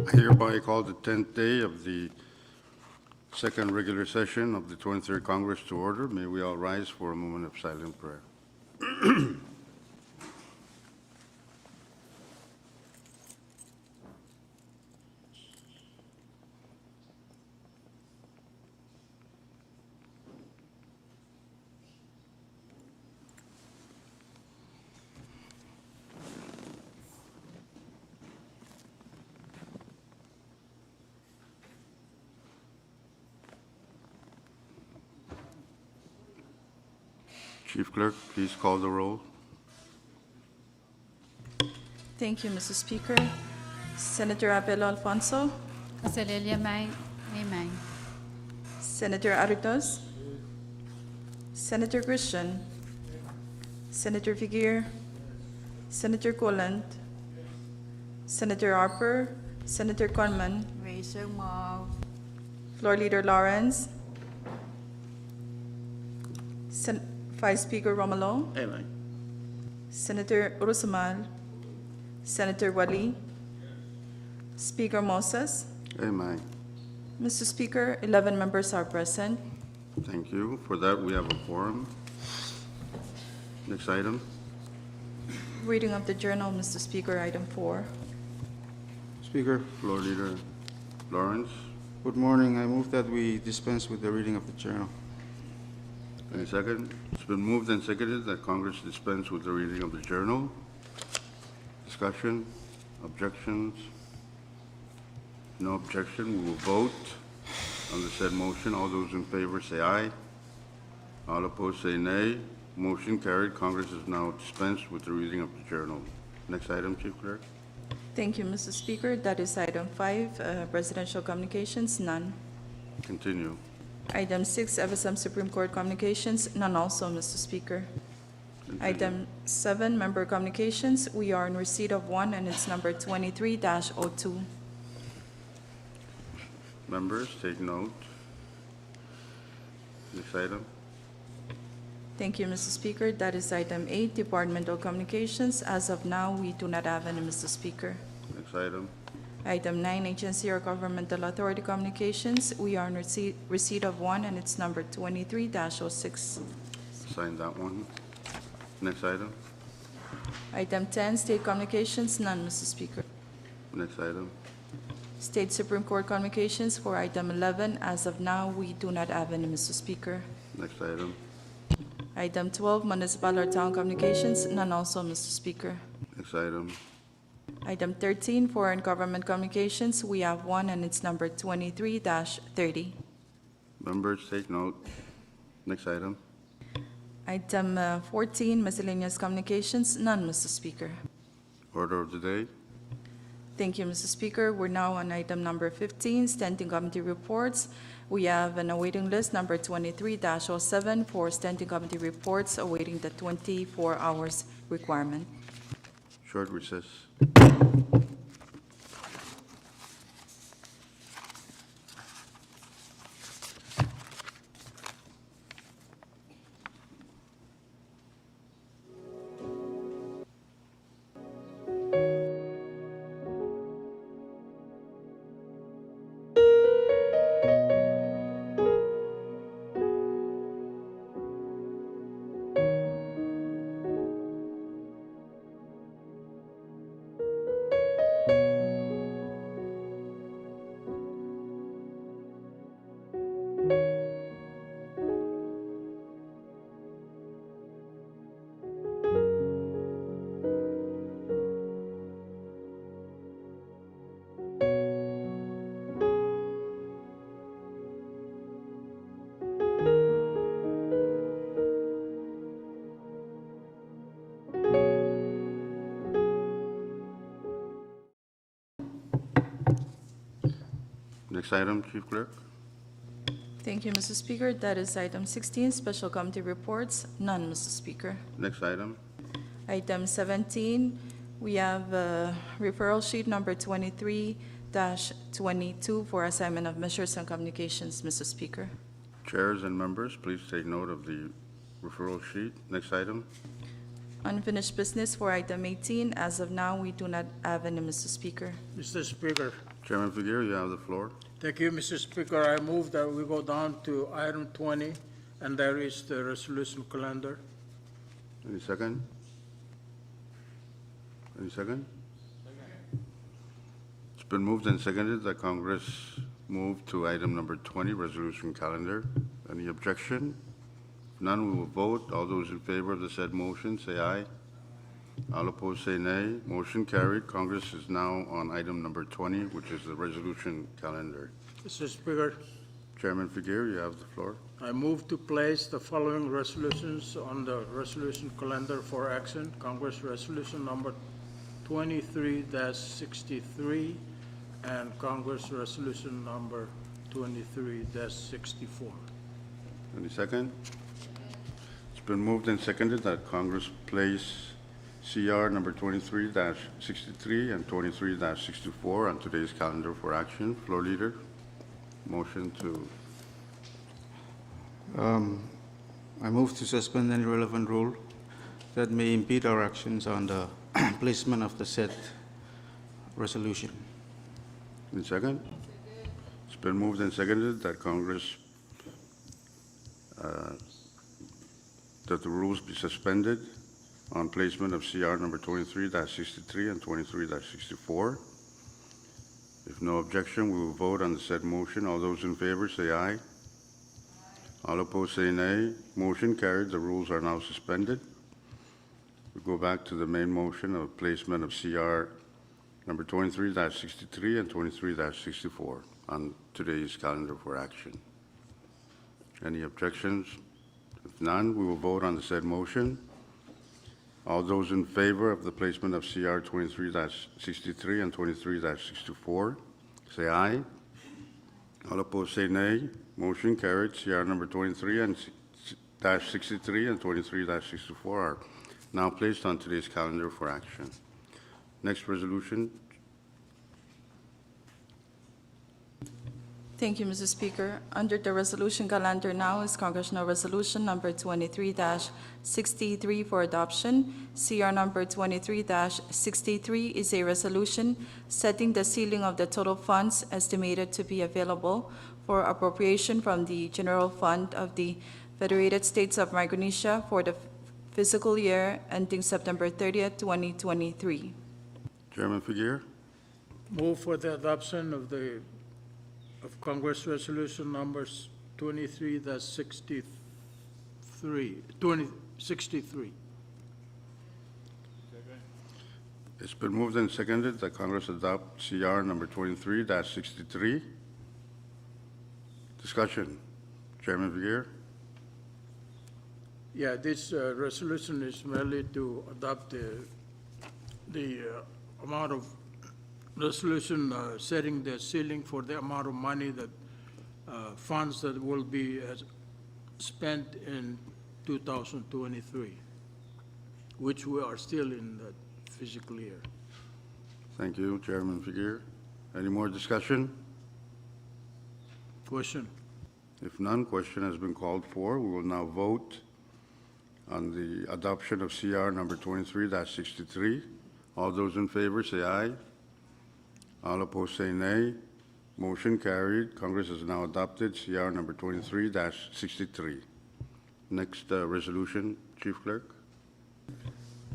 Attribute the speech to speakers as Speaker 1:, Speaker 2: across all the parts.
Speaker 1: I hereby call the 10th day of the second regular session of the 23rd Congress to order. May we all rise for a moment of silent prayer. Chief Clerk, please call the roll.
Speaker 2: Thank you, Mr. Speaker. Senator Abel Alfonso,
Speaker 3: Kasalelia, Amen.
Speaker 2: Senator Aritos, Senator Christian, Senator Figuer, Senator Colland, Senator Harper, Senator Conman,
Speaker 3: Raise your mouth.
Speaker 2: Floor Leader Lawrence, Vice Speaker Romulo,
Speaker 1: Amen.
Speaker 2: Senator Urusamal, Senator Wali, Speaker Moses.
Speaker 1: Amen.
Speaker 2: Mr. Speaker, 11 members are present.
Speaker 1: Thank you. For that, we have a quorum. Next item.
Speaker 2: Reading of the journal, Mr. Speaker, item 4.
Speaker 4: Speaker,
Speaker 1: Floor Leader Lawrence.
Speaker 4: good morning. I move that we dispense with the reading of the journal.
Speaker 1: Any second? It's been moved and seconded that Congress dispense with the reading of the journal. Discussion? Objections? No objection. We will vote on the said motion. All those in favor say aye. All opposed say nay. Motion carried. Congress is now dispensed with the reading of the journal. Next item, Chief Clerk.
Speaker 2: Thank you, Mr. Speaker. That is item 5, presidential communications, none.
Speaker 1: Continue.
Speaker 2: Item 6, CFSM Supreme Court communications, none also, Mr. Speaker. Item 7, member communications, we are in receipt of one, and it's number 23-02.
Speaker 1: Members, take note. Next item.
Speaker 2: Thank you, Mr. Speaker. That is item 8, departmental communications. As of now, we do not have any, Mr. Speaker.
Speaker 1: Next item.
Speaker 2: Item 9, agency or governmental authority communications, we are in receipt of one, and it's number 23-06.
Speaker 1: Sign that one. Next item.
Speaker 2: Item 10, state communications, none, Mr. Speaker.
Speaker 1: Next item.
Speaker 2: State Supreme Court communications for item 11, as of now, we do not have any, Mr. Speaker.
Speaker 1: Next item.
Speaker 2: Item 12, municipal or town communications, none also, Mr. Speaker.
Speaker 1: Next item.
Speaker 2: Item 13, foreign government communications, we have one, and it's number 23-30.
Speaker 1: Members, take note. Next item.
Speaker 2: Item 14, miscellaneous communications, none, Mr. Speaker.
Speaker 1: Order of the day.
Speaker 2: Thank you, Mr. Speaker. We're now on item number 15, standing committee reports. We have an awaiting list, number 23-07, for standing committee reports, awaiting the 24 hours requirement.
Speaker 1: Short recess. Next item, Chief Clerk.
Speaker 2: Thank you, Mr. Speaker. That is item 16, special committee reports, none, Mr. Speaker.
Speaker 1: Next item.
Speaker 2: Item 17, we have referral sheet number 23-22 for assignment of measures and communications, Mr. Speaker.
Speaker 1: Chairs and members, please take note of the referral sheet. Next item.
Speaker 2: Unfinished business for item 18. As of now, we do not have any, Mr. Speaker.
Speaker 5: Mr. Speaker,
Speaker 1: Chairman Figueroa, you have the floor.
Speaker 5: Thank you, Mr. Speaker. I move that we go down to item 20, and there is the resolution calendar.
Speaker 1: Any second? Any second? It's been moved and seconded that Congress move to item number 20, resolution calendar. Any objection? None, we will vote. All those in favor of the said motion, say aye. All opposed, say nay. Motion carried. Congress is now on item number 20, which is the resolution calendar.
Speaker 5: Mr. Speaker,
Speaker 1: Chairman Figueroa, you have the floor.
Speaker 5: I move to place the following resolutions on the resolution calendar for action. Congress Resolution Number 23-63 and Congress Resolution Number 23-64.
Speaker 1: Any second? It's been moved and seconded that Congress place CR number 23-63 and 23-64 on today's calendar for action. Floor leader, motion to,
Speaker 4: I move to suspend any relevant rule that may impede our actions on the placement of the said resolution.
Speaker 1: any second? It's been moved and seconded that Congress, that the rules be suspended on placement of CR number 23-63 and 23-64. If no objection, we will vote on the said motion. All those in favor, say aye. All opposed, say nay. Motion carried. The rules are now suspended. We go back to the main motion of placement of CR number 23-63 and 23-64 on today's calendar for action. Any objections? If none, we will vote on the said motion. All those in favor of the placement of CR 23-63 and 23-64, say aye. All opposed, say nay. Motion carried. CR number 23 and -63 and 23-64 are now placed on today's calendar for action. Next resolution.
Speaker 2: Thank you, Mr. Speaker. Under the resolution calendar now is Congressional Resolution Number 23-63 for adoption. CR Number 23-63 is a resolution setting the ceiling of the total funds estimated to be available for appropriation from the General Fund of the Federated States of Micronesia for the fiscal year ending September 30th, 2023.
Speaker 1: Chairman Figueroa.
Speaker 5: Move for the adoption of Congress Resolution Numbers 23-63, 2063.
Speaker 1: It's been moved and seconded that Congress adopt CR number 23-63. Discussion. Chairman Figueroa.
Speaker 5: Yeah, this resolution is merely to adopt the amount of resolution setting the ceiling for the amount of money that funds that will be spent in 2023, which we are still in that fiscal year.
Speaker 1: Thank you, Chairman Figueroa. Any more discussion?
Speaker 5: Question?
Speaker 1: If none, question has been called for. We will now vote on the adoption of CR number 23-63. All those in favor say aye. All opposed say nay. Motion carried. Congress has now adopted CR number 23-63. Next resolution, Chief Clerk.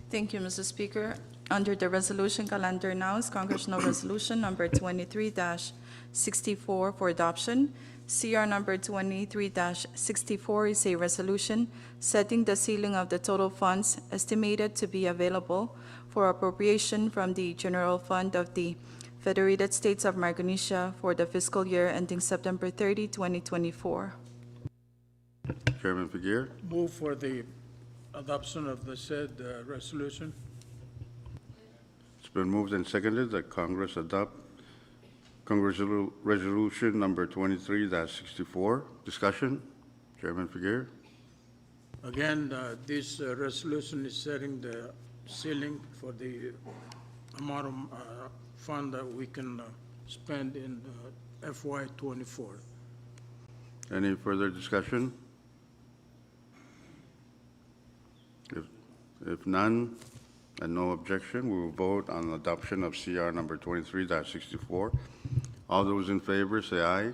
Speaker 2: Thank you, Mr. Speaker. Under the resolution calendar now is Congressional Resolution Number 23-64 for adoption. CR Number 23-64 is a resolution setting the ceiling of the total funds estimated to be available for appropriation from the General Fund of the Federated States of Micronesia for the fiscal year ending September 30, 2024.
Speaker 1: Chairman Figueroa.
Speaker 5: Move for the adoption of the said resolution.
Speaker 1: It's been moved and seconded that Congress adopt Congress Resolution number 23-64. Discussion. Chairman Figueroa.
Speaker 5: Again, this resolution is setting the ceiling for the amount of fund that we can spend in FY '24.
Speaker 1: Any further discussion? If none, and no objection, we will vote on adoption of CR number 23-64. All those in favor say aye.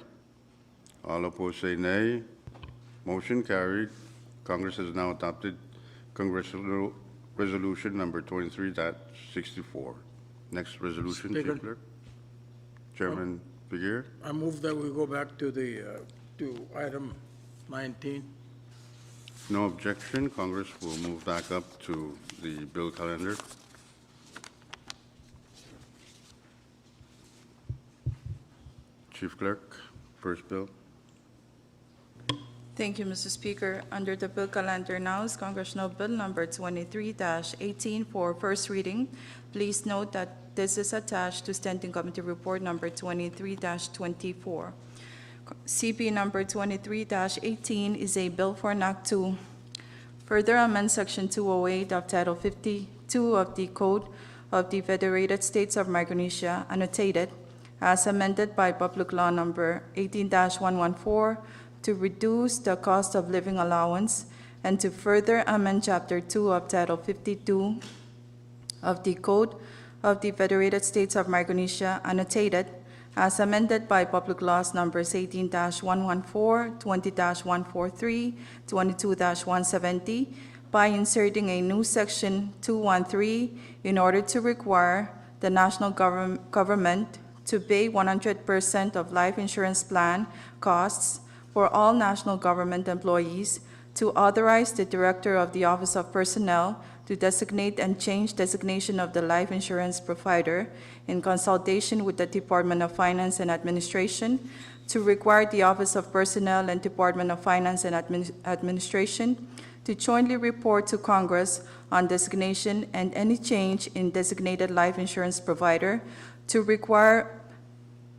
Speaker 1: All opposed say nay. Motion carried. Congress has now adopted Congressional Resolution number 23-64. Next resolution,
Speaker 5: Speaker.
Speaker 1: Chief Clerk. Chairman Figueroa.
Speaker 5: I move that we go back to to item 19.
Speaker 1: No objection. Congress will move back up to the bill calendar. Chief Clerk, first bill.
Speaker 2: Thank you, Mr. Speaker. Under the bill calendar now is Congressional Bill Number 23-18 for first reading. Please note that this is attached to Standing Committee Report Number 23-24. CP Number 23-18 is a bill for an act to further amend Section 208 of Title 52 of the Code of the Federated States of Micronesia, annotated, as amended by Public Law Number 18-114, to reduce the cost of living allowance and to further amend Chapter 2 of Title 52 of the Code of the Federated States of Micronesia, annotated, as amended by Public Laws Numbers 18-114, 20-143, 22-170, by inserting a new Section 213 in order to require the national government to pay 100% of life insurance plan costs for all national government employees, to authorize the Director of the Office of Personnel to designate and change designation of the life insurance provider in consultation with the Department of Finance and Administration, to require the Office of Personnel and Department of Finance and Administration to jointly report to Congress on designation and any change in designated life insurance provider, to require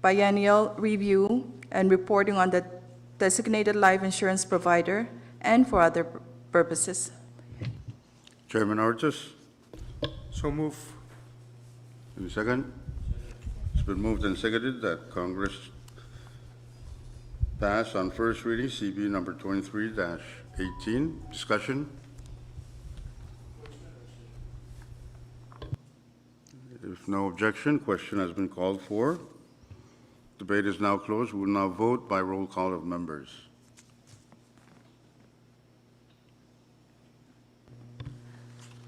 Speaker 2: biennial review and reporting on the designated life insurance provider, and for other purposes.
Speaker 1: Chairman Ortiz.
Speaker 5: So move.
Speaker 1: Any second? It's been moved and seconded that Congress pass on first reading CB number 23-18. Discussion? If no objection, question has been called for. Debate is now closed. We will now vote by roll call of members.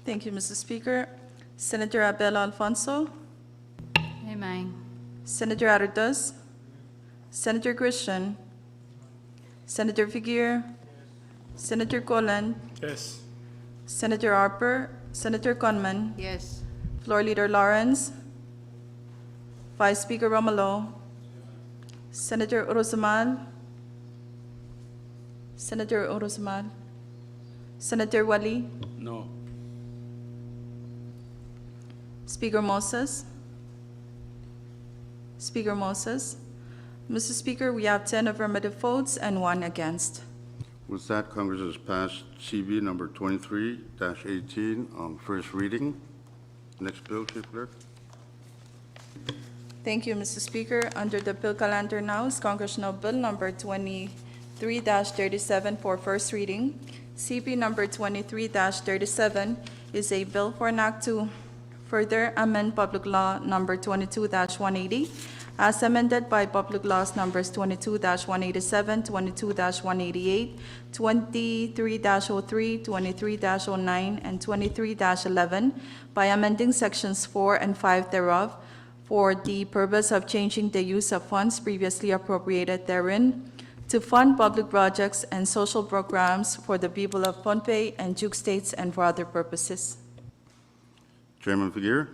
Speaker 2: Thank you, Mr. Speaker. Senator Abel Alfonso,
Speaker 3: Amen.
Speaker 2: Senator Arroyo, Senator Christian, Senator Figueroa, Senator Colan,
Speaker 5: Yes.
Speaker 2: Senator Harper, Senator Conman,
Speaker 3: Yes.
Speaker 2: Floor Leader Lawrence, Vice Speaker Romulo, Senator Uruzamal, Senator Uruzamal, Senator Wali,
Speaker 5: No.
Speaker 2: Speaker Moses, Speaker Moses. Mr. Speaker, we have 10 affirmative votes and 1 against.
Speaker 1: With that, Congress has passed CB number 23-18 on first reading. Next bill, Chief Clerk.
Speaker 2: Thank you, Mr. Speaker. Under the bill calendar now is Congressional Bill Number 23-37 for first reading. CB Number 23-37 is a bill for an act to further amend Public Law Number 22-180, as amended by Public Laws Numbers 22-187, 22-188, 23-03, 23-09, and 23-11, by amending Sections 4 and 5 thereof, for the purpose of changing the use of funds previously appropriated therein to fund public projects and social programs for the people of Pohnpei and Duke States and for other purposes.
Speaker 1: Chairman Figueroa.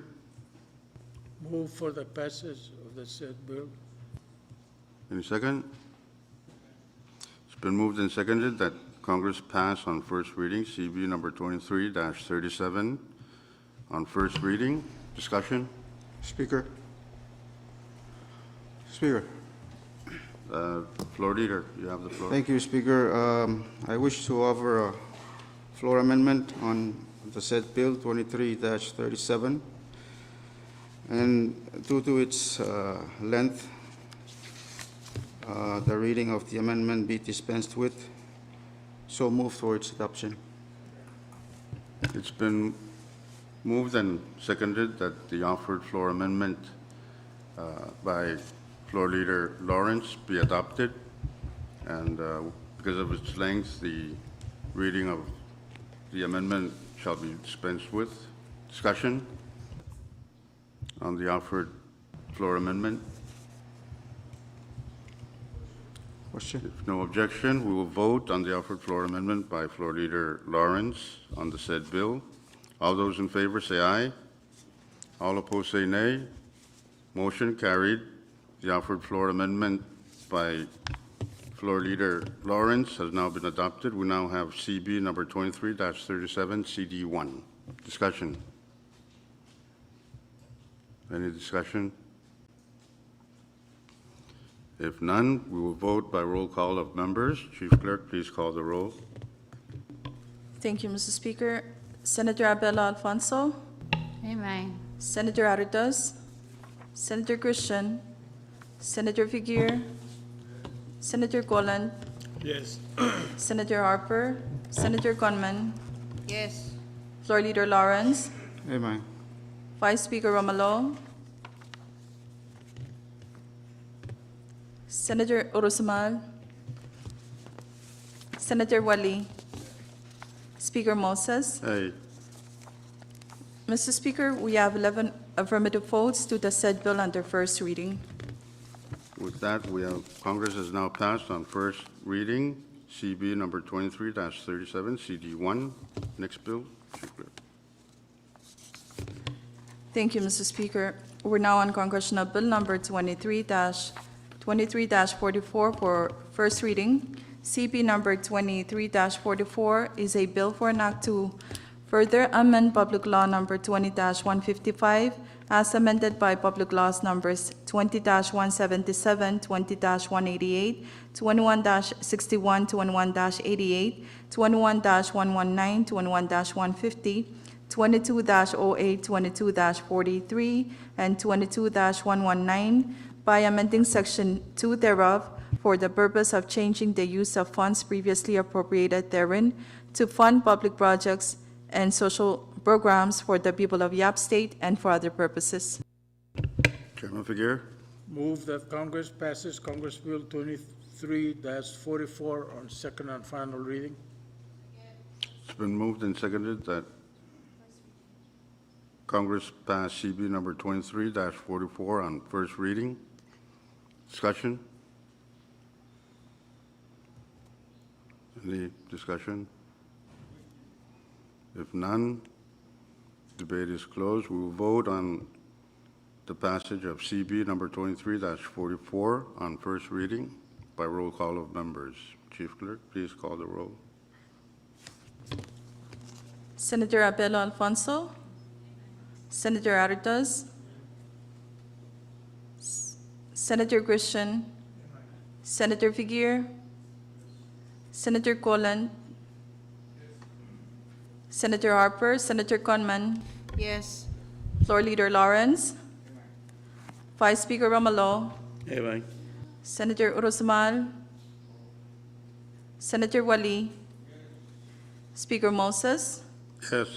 Speaker 5: Move for the passage of the said bill.
Speaker 1: Any second? It's been moved and seconded that Congress pass on first reading CB number 23-37 on first reading. Discussion?
Speaker 4: Speaker. Speaker.
Speaker 1: Floor Leader, you have the floor.
Speaker 4: Thank you, Speaker. I wish to offer a floor amendment on the said bill 23-37. And due to its length, the reading of the amendment be dispensed with. So move for its adoption.
Speaker 1: It's been moved and seconded that the offered floor amendment by Floor Leader Lawrence be adopted, and because of its length, the reading of the amendment shall be dispensed with. Discussion on the offered floor amendment.
Speaker 4: Question?
Speaker 1: If no objection, we will vote on the offered floor amendment by Floor Leader Lawrence on the said bill. All those in favor say aye. All opposed say nay. Motion carried. The offered floor amendment by Floor Leader Lawrence has now been adopted. We now have CB number 23-37, CD1. Discussion. Any discussion? If none, we will vote by roll call of members. Chief Clerk, please call the roll.
Speaker 2: Thank you, Mr. Speaker. Senator Abella Alfonso,
Speaker 3: Amen.
Speaker 2: Senator Aritas, Senator Christian, Senator Figueroa, Senator Golan,
Speaker 5: Yes.
Speaker 2: Senator Harper, Senator Gunman,
Speaker 3: Yes.
Speaker 2: Floor Leader Lawrence,
Speaker 4: Amen.
Speaker 2: Vice Speaker Romalo, Senator Urusamal, Senator Wali, Speaker Moses.
Speaker 1: Aye.
Speaker 2: Mr. Speaker, we have 11 affirmative votes to the said bill under first reading.
Speaker 1: With that, Congress has now passed on first reading, CB number 23-37, CD1. Next bill, Chief Clerk.
Speaker 2: Thank you, Mr. Speaker. We're now on Congressional Bill Number 23-44 for first reading. CB Number 23-44 is a bill for an act to further amend Public Law Number 20-155 as amended by Public Laws Numbers 20-177, 20-188, 21-61, 21-88, 21-119, 21-150, 22-08, 22-43, and 22-119 by amending Section 2 thereof for the purpose of changing the use of funds previously appropriated therein to fund public projects and social programs for the people of Yap State and for other purposes.
Speaker 1: Chairman Figueroa.
Speaker 5: Move that Congress passes Congress Bill 23-44 on second and final reading.
Speaker 1: It's been moved and seconded that Congress pass CB number 23-44 on first reading. Discussion? Any discussion? If none, debate is closed. We will vote on the passage of CB number 23-44 on first reading by roll call of members. Chief Clerk, please call the roll.
Speaker 2: Senator Abelo Alfonso, Senator Aritas, Senator Christian, Senator Figueroa, Senator Golan, Senator Harper, Senator Conman,
Speaker 3: Yes.
Speaker 2: Floor Leader Lawrence, Vice Speaker Romalo,
Speaker 5: Aye.
Speaker 2: Senator Urusamal, Senator Wali, Speaker Moses.
Speaker 1: Yes.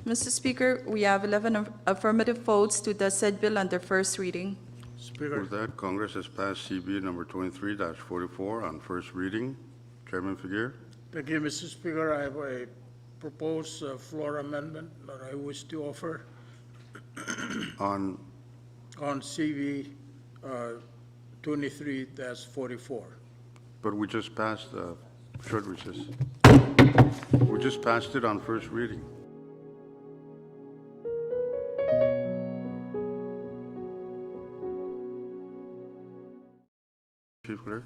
Speaker 2: Mr. Speaker, we have 11 affirmative votes to the said bill under first reading.
Speaker 5: Speaker,
Speaker 1: With that, Congress has passed CB number 23-44 on first reading. Chairman Figueroa.
Speaker 5: thank you, Mr. Speaker. I have a proposed floor amendment that I wish to offer
Speaker 1: On,
Speaker 5: on CV 23-44.
Speaker 1: but we just passed short recess. We just passed it on first reading. Chief Clerk.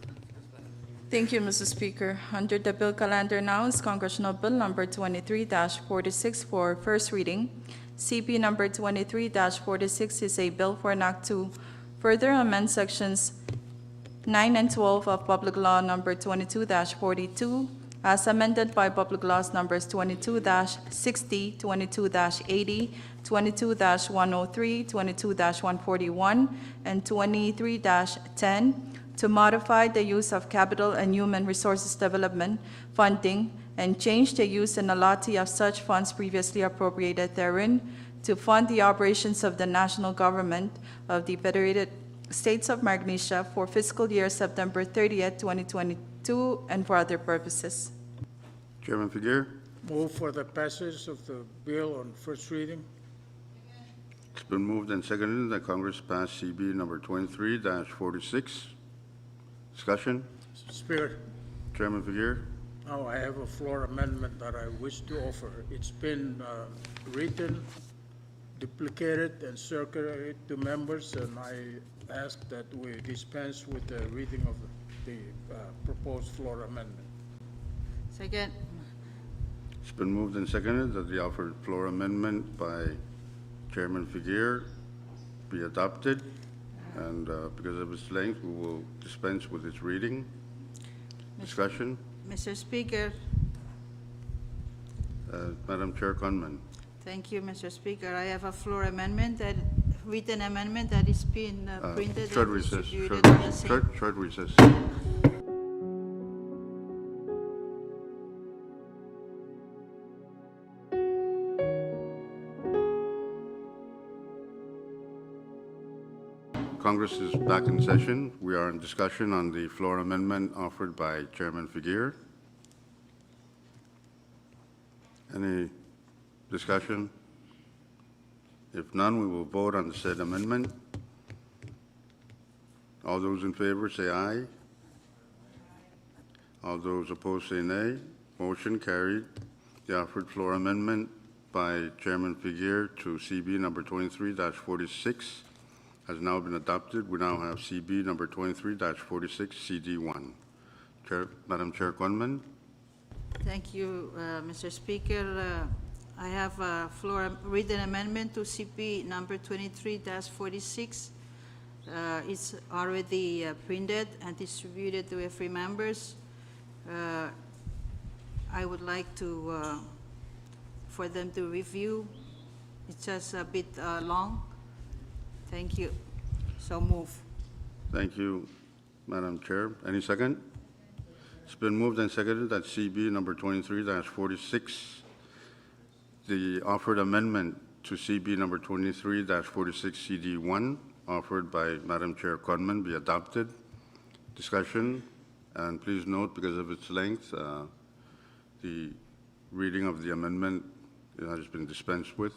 Speaker 2: Thank you, Mr. Speaker. Under the bill calendar now is Congressional Bill Number 23-46 for first reading. CB Number 23-46 is a bill for an act to further amend Sections 9 and 12 of Public Law Number 22-42 as amended by Public Laws Numbers 22-60, 22-80, 22-103, 22-141, and 23-10 to modify the use of capital and human resources development funding and change the use and allotment of such funds previously appropriated therein to fund the operations of the national government of the Federated States of Magnesia for fiscal year September 30th, 2022, and for other purposes.
Speaker 1: Chairman Figueroa,
Speaker 5: Move for the passage of the bill on first reading.
Speaker 1: it's been moved and seconded that Congress pass CB number 23-46. Discussion?
Speaker 5: Speaker,
Speaker 1: Chairman Figueroa,
Speaker 5: now I have a floor amendment that I wish to offer. It's been written, duplicated, and circulated to members, and I ask that we dispense with the reading of the proposed floor amendment.
Speaker 3: Second.
Speaker 1: it's been moved and seconded that the offered floor amendment by Chairman Figueroa be adopted, and because of its length, we will dispense with its reading. Discussion?
Speaker 3: Mr. Speaker,
Speaker 1: Madam Chair Conman.
Speaker 3: thank you, Mr. Speaker. I have a floor amendment, that written amendment that is being printed
Speaker 1: Short
Speaker 3: and
Speaker 1: recess.
Speaker 3: distributed on the same.
Speaker 1: Short recess. Congress is back in session. We are in discussion on the floor amendment offered by Chairman Figueroa. Any discussion? If none, we will vote on the said amendment. All those in favor say aye. All those opposed say nay. Motion carried. The offered floor amendment by Chairman Figueroa to CB number 23-46 has now been adopted. We now have CB number 23-46 CD1. Madam Chair Conman.
Speaker 3: Thank you, Mr. Speaker. I have a written amendment to CP number 23-46. It's already printed and distributed to every members. I would like to, for them to review. It's just a bit long. Thank you. So move.
Speaker 1: Thank you, Madam Chair. Any second? It's been moved and seconded that CB number 23-46, the offered amendment to CB number 23-46 CD1, offered by Madam Chair Conman, be adopted. Discussion, and please note, because of its length, the reading of the amendment has been dispensed with.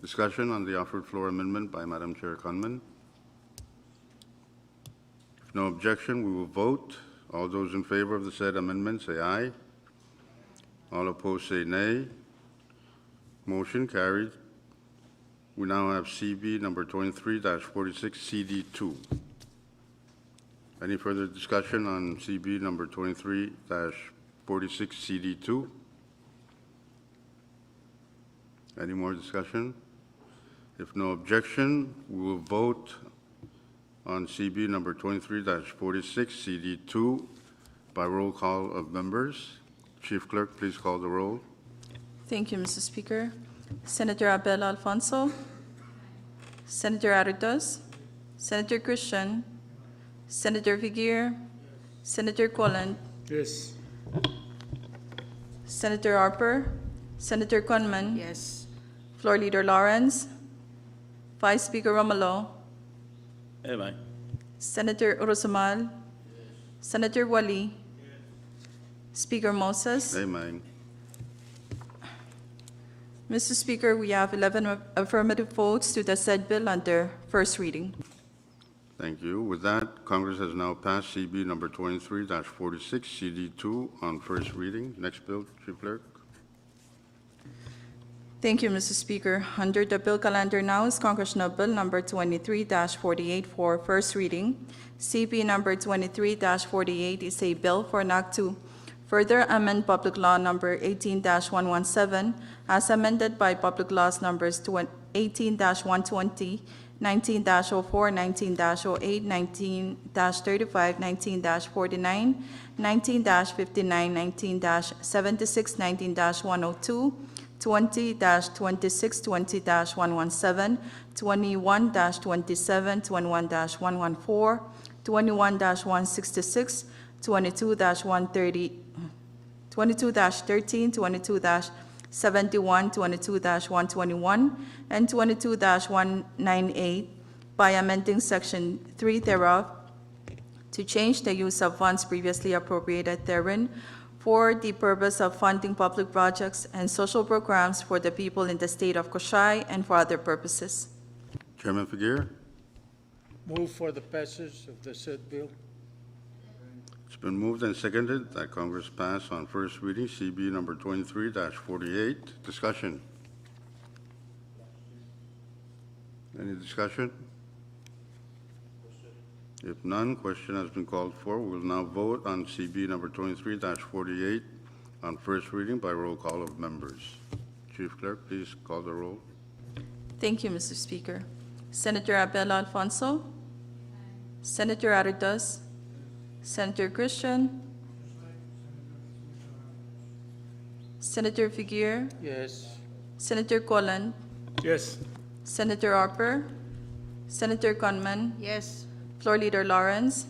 Speaker 1: Discussion on the offered floor amendment by Madam Chair Conman. If no objection, we will vote. All those in favor of the said amendment say aye. All opposed say nay. Motion carried. We now have CB number 23-46 CD2. Any further discussion on CB number 23-46 CD2? Any more discussion? If no objection, we will vote on CB number 23-46 CD2 by roll call of members. Chief Clerk, please call the roll.
Speaker 2: Thank you, Mr. Speaker. Senator Abel Alfonso, Senator Aritos, Senator Christian, Senator Figueroa, Senator Colland,
Speaker 5: Yes.
Speaker 2: Senator Harper, Senator Conman,
Speaker 3: Yes.
Speaker 2: Floor Leader Lawrence, Vice Speaker Romulo,
Speaker 6: Aye.
Speaker 2: Senator Urusamal, Senator Wali, Speaker Moses.
Speaker 1: Amen.
Speaker 2: Mr. Speaker, we have 11 affirmative votes to the said bill under first reading.
Speaker 1: Thank you. With that, Congress has now passed CB number 23-46 CD2 on first reading. Next bill, Chief Clerk.
Speaker 2: Thank you, Mr. Speaker. Under the bill calendar now is Congressional Bill number 23-48 for first reading. CB number 23-48 is a bill for an act to further amend Public Law number 18-117 as amended by Public Laws numbers 18-120, 19-04, 19-08, 19-35, 19-49, 19-59, 19-76, 19-102, 20-26, 20-117, 21-27, 21-114, 21-166, 22-130, 22-13, 22-71, 22-121, and 22-198, by amending Section 3 thereof to change the use of funds previously appropriated therein for the purpose of funding public projects and social programs for the people in the state of Koshai and for other purposes.
Speaker 1: Chairman Figueroa.
Speaker 5: Move for the passage of the said bill.
Speaker 1: It's been moved and seconded that Congress pass on first reading CB number 23-48. Discussion. Any discussion? If none, question has been called for. We will now vote on CB number 23-48 on first reading by roll call of members. Chief Clerk, please call the roll.
Speaker 2: Thank you, Mr. Speaker. Senator Abel Alfonso? Senator Aridas? Senator Christian? Senator Figueroa?
Speaker 5: Yes.
Speaker 2: Senator Colon?
Speaker 5: Yes.
Speaker 2: Senator Harper? Senator Conman?
Speaker 3: Yes.
Speaker 2: Floor Leader Lawrence?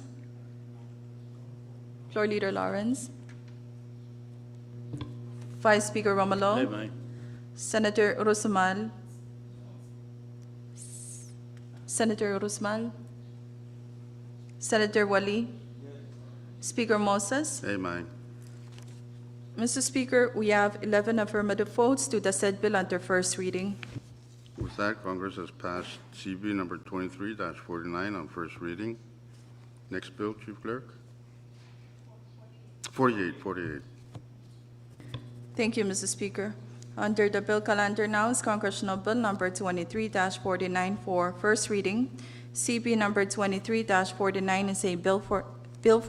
Speaker 2: Floor Leader Lawrence? Vice Speaker Romolo? Senator Urusmal? Senator Urusmal? Senator Wali? Speaker Moses?
Speaker 1: Amen.
Speaker 2: Mr. Speaker, we have 11 affirmative votes to the said bill under first reading.
Speaker 1: With that, Congress has passed CB number 23-49 on first reading. Next bill, Chief Clerk. 48.
Speaker 2: Thank you, Mr. Speaker. Under the bill calendar now is Congressional Bill Number 23-49 for first reading. CB Number 23-49 is a bill for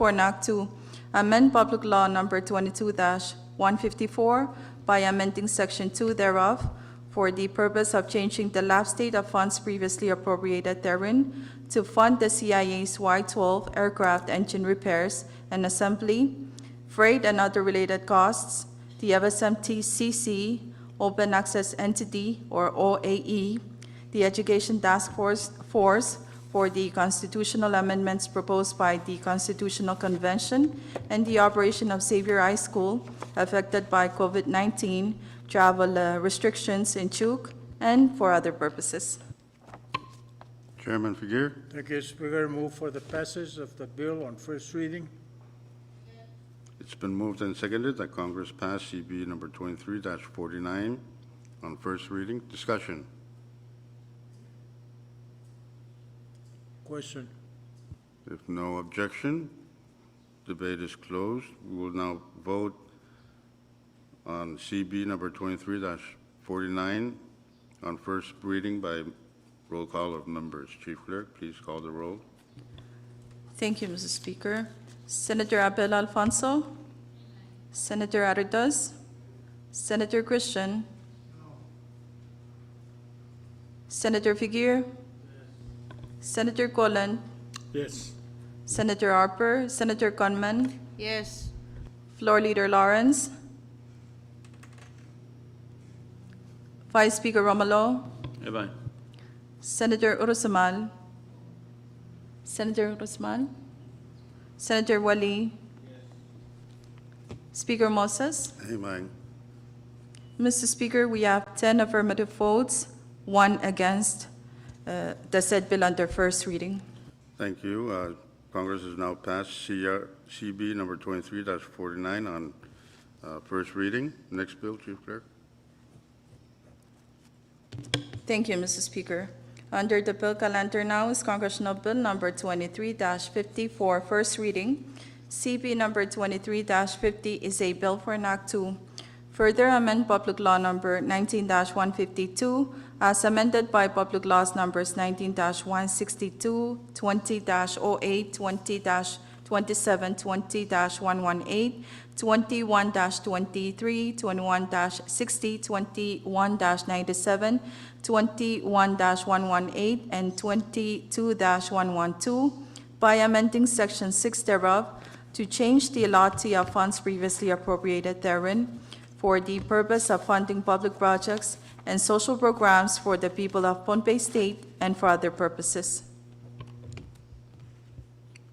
Speaker 2: an act to amend Public Law Number 22-154 by amending Section 2 thereof for the purpose of changing the lapse date of funds previously appropriated therein to fund the CIA's Y-12 aircraft engine repairs and assembly, freight and other related costs, the FSMTCC, Open Access Entity, or OAE, the Education Task Force for the constitutional amendments proposed by the Constitutional Convention, and the operation of Xavier High School affected by COVID-19 travel restrictions in Chuk, and for other purposes.
Speaker 1: Chairman Figueroa.
Speaker 5: Thank you, Speaker. Move for the passage of the bill on first reading.
Speaker 1: It's been moved and seconded that Congress pass CB number 23-49 on first reading. Discussion.
Speaker 5: Question.
Speaker 1: If no objection, debate is closed. We will now vote on CB number 23-49 on first reading by roll call of members. Chief Clerk, please call the roll.
Speaker 2: Thank you, Mr. Speaker. Senator Abel Alfonso? Senator Aridas? Senator Christian? Senator Figueroa? Senator Colon?
Speaker 5: Yes.
Speaker 2: Senator Harper? Senator Conman?
Speaker 3: Yes.
Speaker 2: Floor Leader Lawrence? Vice Speaker Romolo?
Speaker 6: Aye.
Speaker 2: Senator Urusamal? Senator Urusmal? Senator Wali? Speaker Moses?
Speaker 1: Amen.
Speaker 2: Mr. Speaker, we have 10 affirmative votes, 1 against the said bill under first reading.
Speaker 1: Thank you. Congress has now passed CB number 23-49 on first reading. Next bill, Chief Clerk.
Speaker 2: Thank you, Mr. Speaker. Under the bill calendar now is Congressional Bill Number 23-50 for first reading. CB Number 23-50 is a bill for an act to further amend Public Law Number 19-152 as amended by Public Laws Numbers 19-162, 20-08, 20-27, 20-118, 21-23, 21-60, 21-97, 21-118, and 22-112 by amending Section 6 thereof to change the allotment of funds previously appropriated therein for the purpose of funding public projects and social programs for the people of Pohnpei State and for other purposes.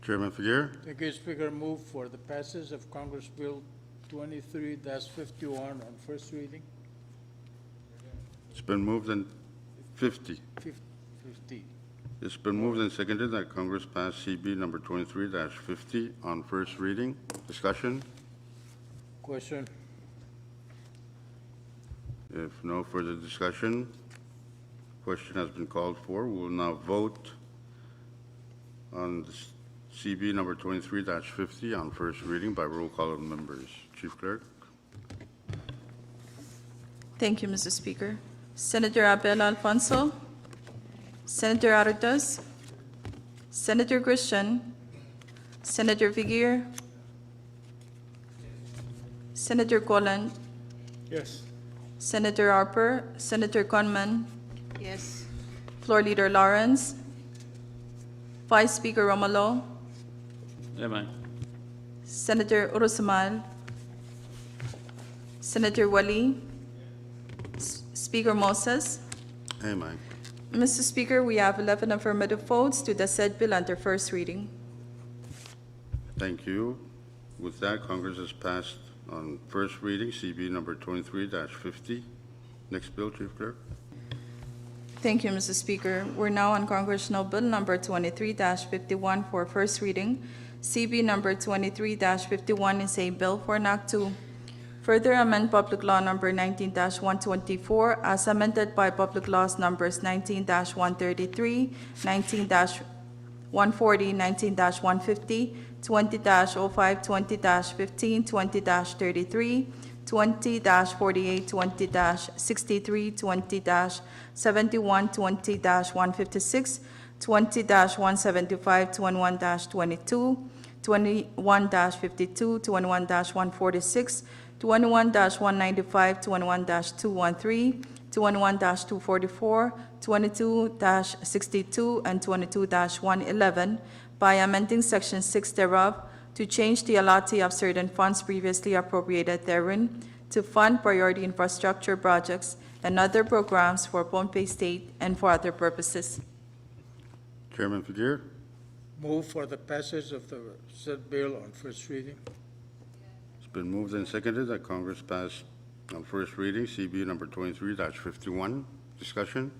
Speaker 1: Chairman Figueroa.
Speaker 5: Thank you, Speaker. Move for the passage of Congress Bill 23-51 on first reading.
Speaker 1: It's been moved and 50.
Speaker 5: 50.
Speaker 1: It's been moved and seconded that Congress pass CB number 23-50 on first reading. Discussion?
Speaker 5: Question?
Speaker 1: If no further discussion, question has been called for. We will now vote on this CB number 23-50 on first reading by roll call of members. Chief Clerk?
Speaker 2: Thank you, Mr. Speaker. Senator Abel Alfonso, Senator Aritas, Senator Christian, Senator Figuer, Senator Colon,
Speaker 5: Yes.
Speaker 2: Senator Harper, Senator Conman,
Speaker 3: Yes.
Speaker 2: Floor Leader Lawrence, Vice Speaker Romalo,
Speaker 6: Aye.
Speaker 2: Senator Urusamal, Senator Wali, Speaker Moses.
Speaker 1: Amen.
Speaker 2: Mr. Speaker, we have 11 affirmative votes to the said bill under first reading.
Speaker 1: Thank you. With that, Congress has passed on first reading CB number 23-50. Next bill, Chief Clerk.
Speaker 2: Thank you, Mr. Speaker. We're now on Congressional Bill number 23-51 for first reading. CB number 23-51 is a bill for an act to further amend Public Law number 19-124 as amended by Public Laws numbers 19-133, 19-140, 19-150, 20-05, 20-15, 20-33, 20-48, 20-63, 20-71, 20-156, 20-175, 21-22, 21-52, 21-146, 21-195, 21-213, 21-244, 22-62, and 22-111 by amending Section 6 thereof to change the allotment of certain funds previously appropriated therein to fund priority infrastructure projects and other programs for Pohnpei State and for other purposes.
Speaker 1: Chairman Figuer.
Speaker 5: Move for the passage of the said bill on first reading.
Speaker 1: It's been moved and seconded that Congress pass on first reading CB number 23-51. Discussion?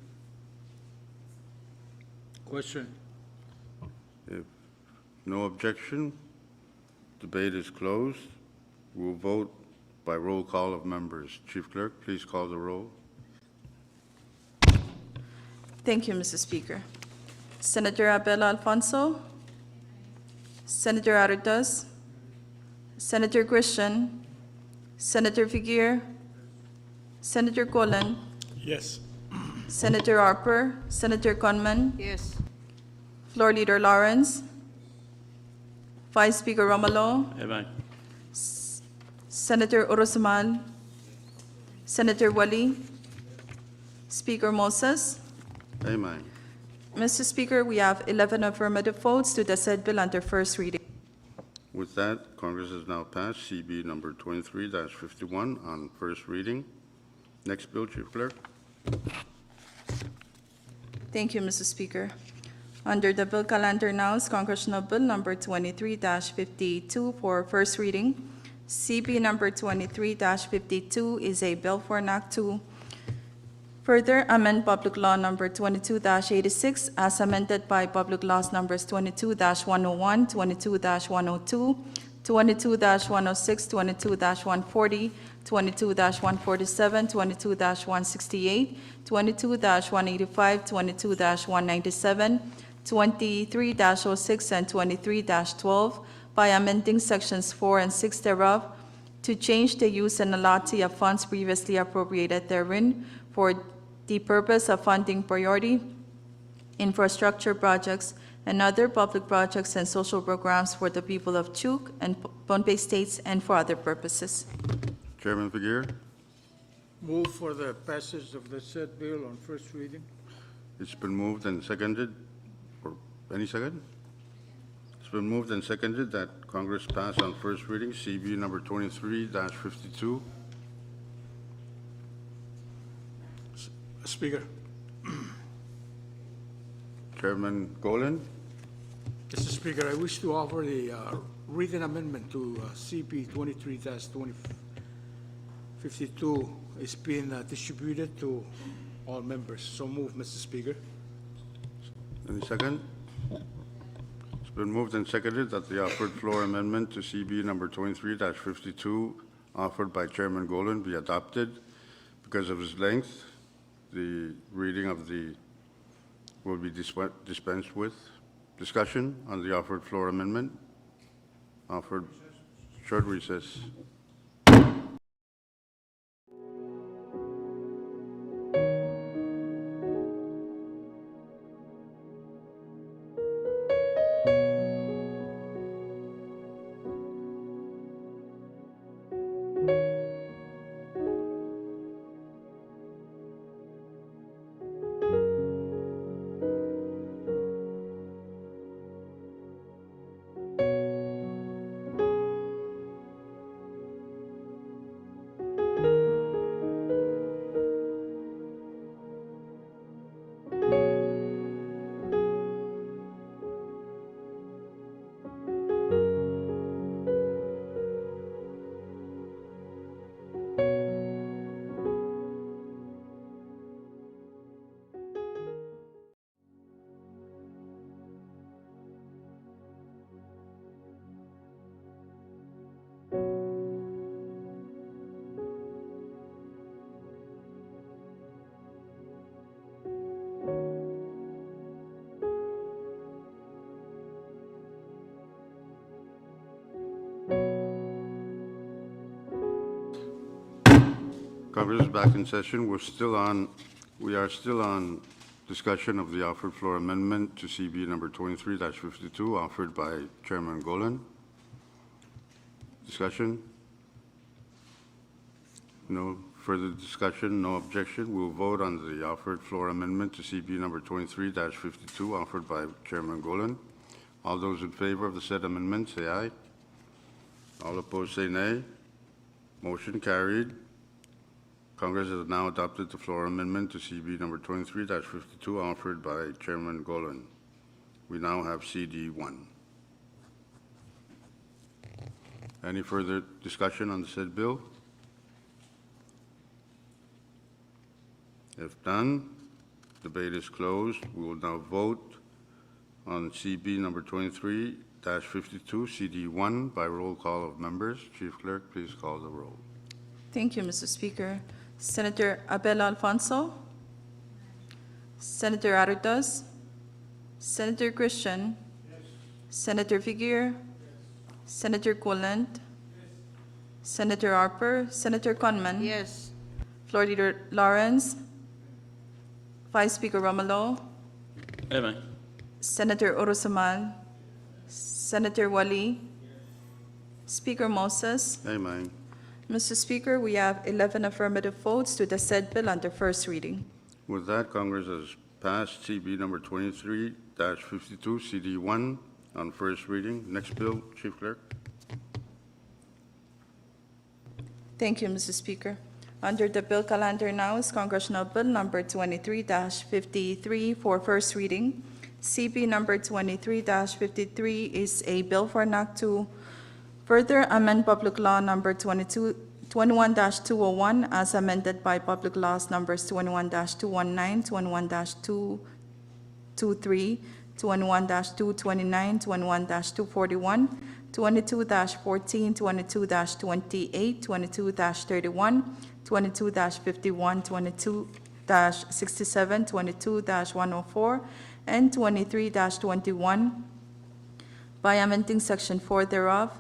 Speaker 5: Question?
Speaker 1: If no objection, debate is closed. We'll vote by roll call of members. Chief Clerk, please call the roll.
Speaker 2: Thank you, Mr. Speaker. Senator Abel Alfonso, Senator Aritas, Senator Christian, Senator Figuer, Senator Colon,
Speaker 5: Yes.
Speaker 2: Senator Harper, Senator Conman,
Speaker 3: Yes.
Speaker 2: Floor Leader Lawrence, Vice Speaker Romalo,
Speaker 6: Aye.
Speaker 2: Senator Urusamal, Senator Wali, Speaker Moses.
Speaker 1: Amen.
Speaker 2: Mr. Speaker, we have 11 affirmative votes to the said bill under first reading.
Speaker 1: With that, Congress has now passed CB number 23-51 on first reading. Next bill, Chief Clerk.
Speaker 2: Thank you, Mr. Speaker. Under the bill calendar now is Congressional Bill number 23-52 for first reading. CB number 23-52 is a bill for an act to further amend Public Law number 22-86 as amended by Public Laws numbers 22-101, 22-102, 22-106, 22-140, 22-147, 22-168, 22-185, 22-197, 23-06, and 23-12 by amending Sections 4 and 6 thereof to change the use and allotment of funds previously appropriated therein for the purpose of funding priority infrastructure projects and other public projects and social programs for the people of Chuk and Pohnpei States and for other purposes.
Speaker 1: Chairman Figuer.
Speaker 5: Move for the passage of the said bill on first reading.
Speaker 1: It's been moved and seconded, or any second? It's been moved and seconded that Congress pass on first reading CB number 23-52.
Speaker 5: Speaker.
Speaker 1: Chairman Golan.
Speaker 5: Mr. Speaker, I wish to offer a written amendment to CP 23-2052. It's been distributed to all members. So move, Mr. Speaker.
Speaker 1: Any second? It's been moved and seconded that the offered floor amendment to CB number 23-52 offered by Chairman Golan be adopted. Because of its length, the reading of the will be dispensed with. Discussion on the offered floor amendment. Offered short recess. Congress is back in session. We are still on discussion of the offered floor amendment to CB number 23-52 offered by Chairman Golan. Discussion? No further discussion, no objection. We'll vote on the offered floor amendment to CB number 23-52 offered by Chairman Golan. All those in favor of the said amendment, say aye. All opposed, say nay. Motion carried. Congress has now adopted the floor amendment to CB number 23-52 offered by Chairman Golan. We now have CD 1. Any further discussion on the said bill? If none, debate is closed. We will now vote on CB number 23-52, CD 1 by roll call of members. Chief Clerk, please call the roll.
Speaker 2: Thank you, Mr. Speaker. Senator Abel Alfonso, Senator Aritas, Senator Christian, Senator Figueroa, Senator Colant, Senator Harper, Senator Conman,
Speaker 3: Yes.
Speaker 2: Floor Leader Lawrence, Vice Speaker Romulo,
Speaker 6: Aye.
Speaker 2: Senator Orosamal, Senator Wali, Speaker Moses.
Speaker 1: Amen.
Speaker 2: Mr. Speaker, we have 11 affirmative votes to the said bill under first reading.
Speaker 1: With that, Congress has passed CB number 23-52, CD 1 on first reading. Next bill, Chief Clerk.
Speaker 2: Thank you, Mr. Speaker. Under the bill calendar now is Congressional Bill number 23-53 for first reading. CB number 23-53 is a bill for an act to further amend Public Law number 21-201 as amended by Public Laws numbers 21-219, 21-223, 21-229, 21-241, 22-14, 22-28, 22-31, 22-51, 22-67, 22-104, and 23-21 by amending Section 4 thereof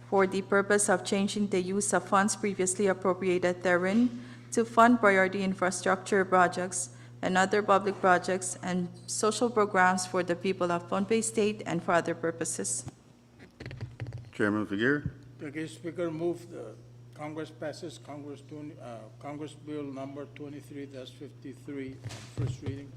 Speaker 2: for the purpose of changing the use of funds previously appropriated therein to fund priority infrastructure projects and other public projects and social programs for the people of Pohnpei State and for other purposes.
Speaker 1: Chairman Figueroa.
Speaker 5: Okay, Speaker, move the Congress passes Congress Bill number 23-53 on first reading.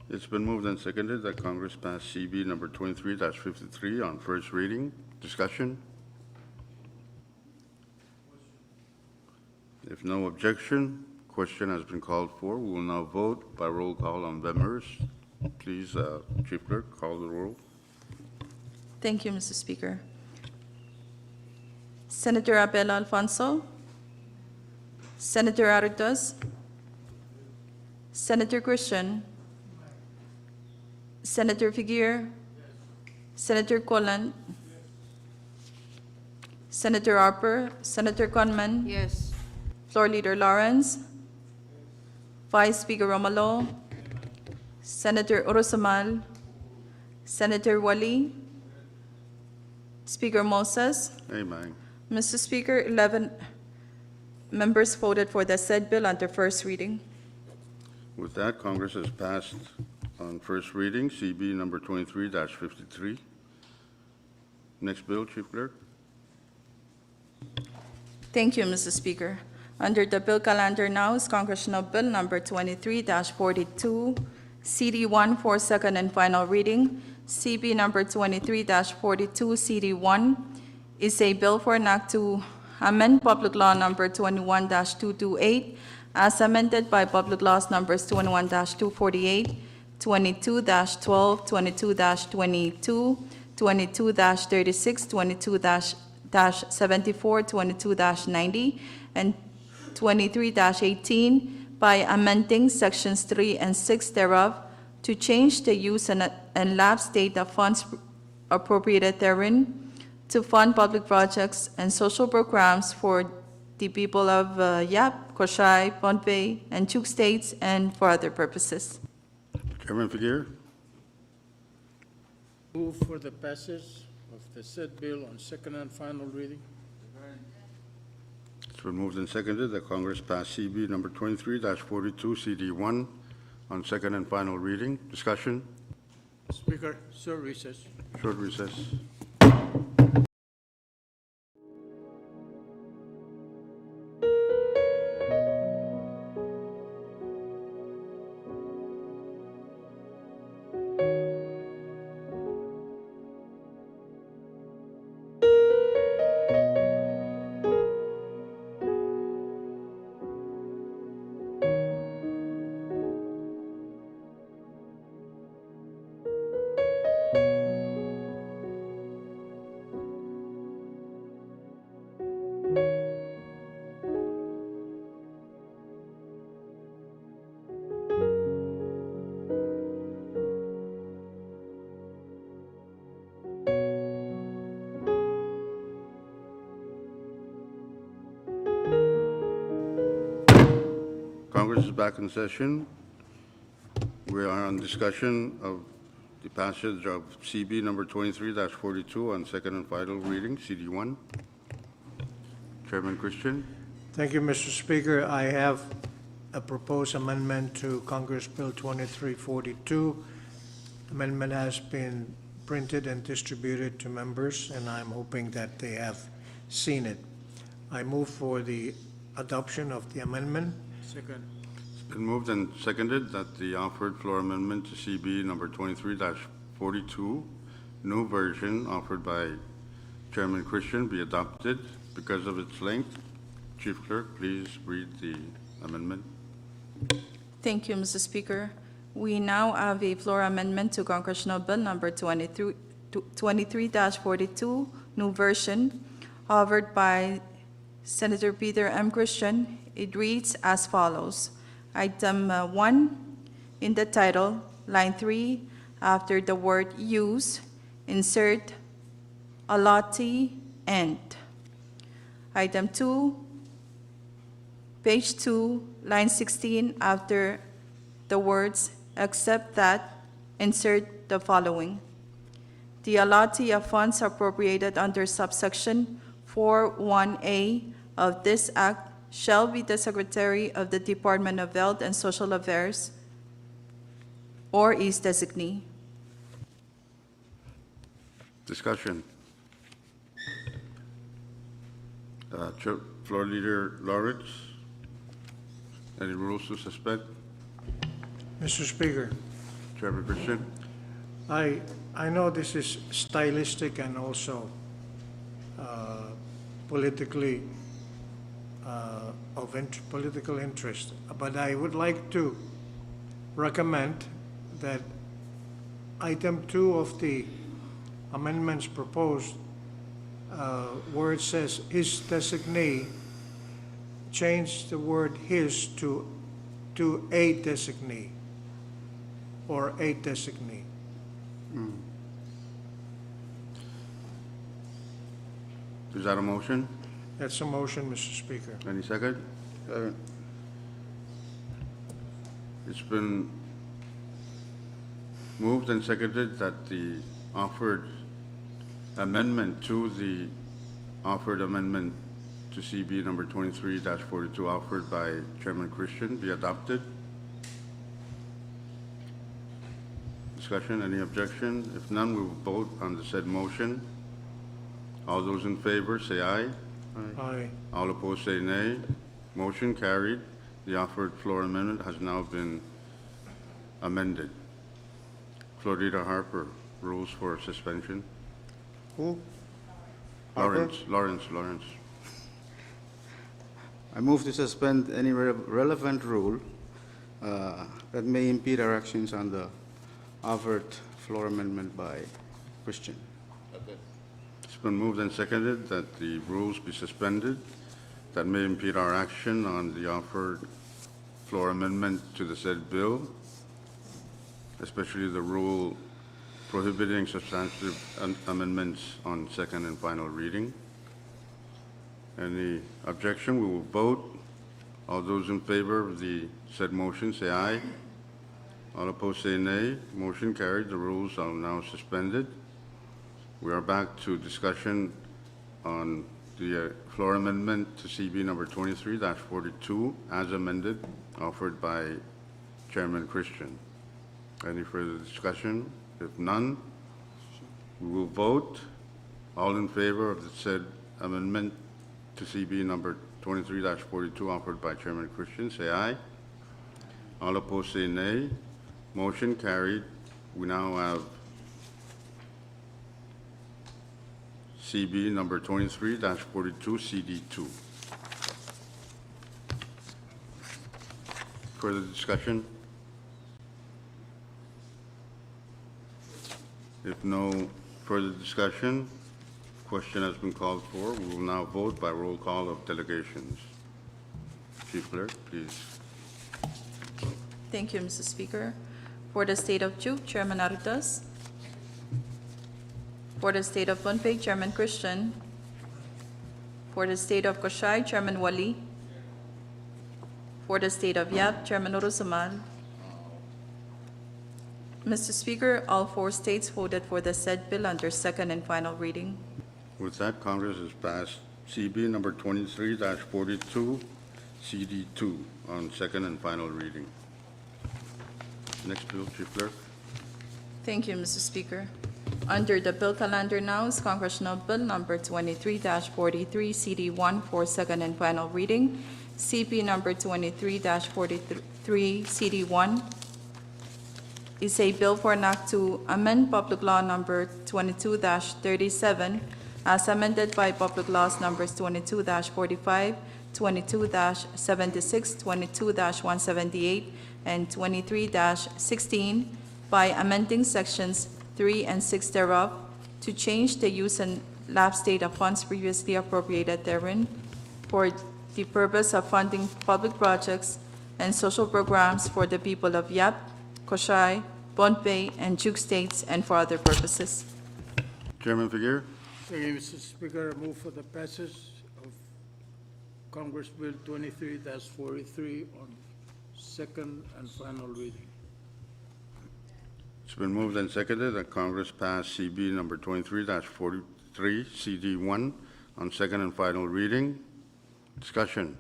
Speaker 1: It's been moved and seconded that Congress pass CB number 23-53 on first reading. Discussion? If no objection, question has been called for. We will now vote by roll call on members. Please, Chief Clerk, call the roll.
Speaker 2: Thank you, Mr. Speaker. Senator Abel Alfonso, Senator Aritas, Senator Christian, Senator Figueroa, Senator Colon, Senator Harper, Senator Conman,
Speaker 3: Yes.
Speaker 2: Floor Leader Lawrence, Vice Speaker Romalo, Senator Orosamal, Senator Wali, Speaker Moses.
Speaker 1: Amen.
Speaker 2: Mr. Speaker, 11 members voted for the said bill under first reading.
Speaker 1: With that, Congress has passed on first reading, CB number 23-53. Next bill, Chief Clerk.
Speaker 2: Thank you, Mr. Speaker. Under the bill calendar now is Congressional Bill Number 23-42, CD1 for second and final reading. CB Number 23-42, CD1 is a bill for an act to amend Public Law Number 21-228 as amended by Public Laws Numbers 21-248, 22-12, 22-22, 22-36, 22-74, 22-90, and 23-18 by amending Sections 3 and 6 thereof to change the use and lapse date of funds appropriated therein to fund public projects and social programs for the people of Yap, Koshai, Pohnpei, and Chuk states, and for other purposes.
Speaker 1: Chairman Figueroa.
Speaker 5: Move for the passage of the said bill on second and final reading.
Speaker 1: It's been moved and seconded that Congress pass CB number 23-42, CD1 on second and final reading. Discussion?
Speaker 5: Speaker, short recess.
Speaker 1: Short recess. Congress is back in session. We are on discussion of the passage of CB number 23-42 on second and final reading, CD1. Chairman Christian.
Speaker 7: Thank you, Mr. Speaker. I have a proposed amendment to Congress Bill 2342. Amendment has been printed and distributed to members, and I'm hoping that they have seen it. I move for the adoption of the amendment.
Speaker 5: Second.
Speaker 1: It's been moved and seconded that the offered floor amendment to CB number 23-42, new version offered by Chairman Christian, be adopted because of its length. Chief Clerk, please read the amendment.
Speaker 2: Thank you, Mr. Speaker. We now have a floor amendment to Congressional Bill Number 23-42, new version, offered by Senator Peter M. Christian. It reads as follows. Item 1, in the title, line 3, after the word use, insert allotee and. Item 2, page 2, line 16, after the words except that, insert the following. The allotee of funds appropriated under subsection 4(1)A of this act shall be the Secretary of the Department of Health and Social Affairs or his designee.
Speaker 1: Discussion. Floor Leader Lawrence, any rules to suspend?
Speaker 7: Mr. Speaker,
Speaker 1: Chairman Christian.
Speaker 7: I know this is stylistic and also politically of political interest, but I would like to recommend that item 2 of the amendments proposed, where it says his designee, change the word his to a designee or a designee.
Speaker 1: Is that a motion?
Speaker 7: That's a motion, Mr. Speaker.
Speaker 1: Any second?
Speaker 4: Second.
Speaker 1: It's been moved and seconded that the offered amendment to the offered amendment to CB number 23-42 offered by Chairman Christian be adopted. Discussion, any objection? If none, we will vote on the said motion. All those in favor, say aye.
Speaker 7: Aye.
Speaker 1: All opposed, say nay. Motion carried. The offered floor amendment has now been amended. Florida Harper, rules for suspension.
Speaker 4: Who? Harper?
Speaker 1: Lawrence.
Speaker 4: I move to suspend any relevant rule that may impede our actions on the offered floor amendment by Christian.
Speaker 1: It's been moved and seconded that the rules be suspended that may impede our action on the offered floor amendment to the said bill, especially the rule prohibiting substantive amendments on second and final reading. Any objection? We will vote. All those in favor of the said motion, say aye. All opposed, say nay. Motion carried. The rules are now suspended. We are back to discussion on the floor amendment to CB number 23-42 as amended, offered by Chairman Christian. Any further discussion? If none, we will vote. All in favor of the said amendment to CB number 23-42 offered by Chairman Christian, say aye. All opposed, say nay. Motion carried. We now have CB number 23-42 CD2. Further discussion? If no further discussion, question has been called for. We will now vote by roll call of delegations. Chief Clerk, please.
Speaker 2: Thank you, Mr. Speaker. For the State of Chu, Chairman Aritas. For the State of Pohnpei, Chairman Christian. For the State of Koshai, Chairman Wali. For the State of Yap, Chairman Urusamal. Mr. Speaker, all 4 states voted for the said bill under second and final reading.
Speaker 1: With that, Congress has passed CB number 23-42 CD2 on second and final reading. Next bill, Chief Clerk.
Speaker 2: Thank you, Mr. Speaker. Under the bill calendar now is Congressional Bill Number 23-43 CD1 for second and final reading, CP Number 23-43 CD1 is a bill for an act to amend Public Law Number 22-37 as amended by Public Laws Numbers 22-45, 22-76, 22-178, and 23-16 by amending Sections 3 and 6 thereof to change the use and lapse date of funds previously appropriated therein for the purpose of funding public projects and social programs for the people of Yap, Koshai, Pohnpei, and Juk states, and for other purposes.
Speaker 1: Chairman Figueroa.
Speaker 5: Thank you, Mr. Speaker. I move for the passage of Congress Bill 23-43 on second and final reading.
Speaker 1: It's been moved and seconded that Congress pass CB number 23-43 CD1 on second and final reading. Discussion.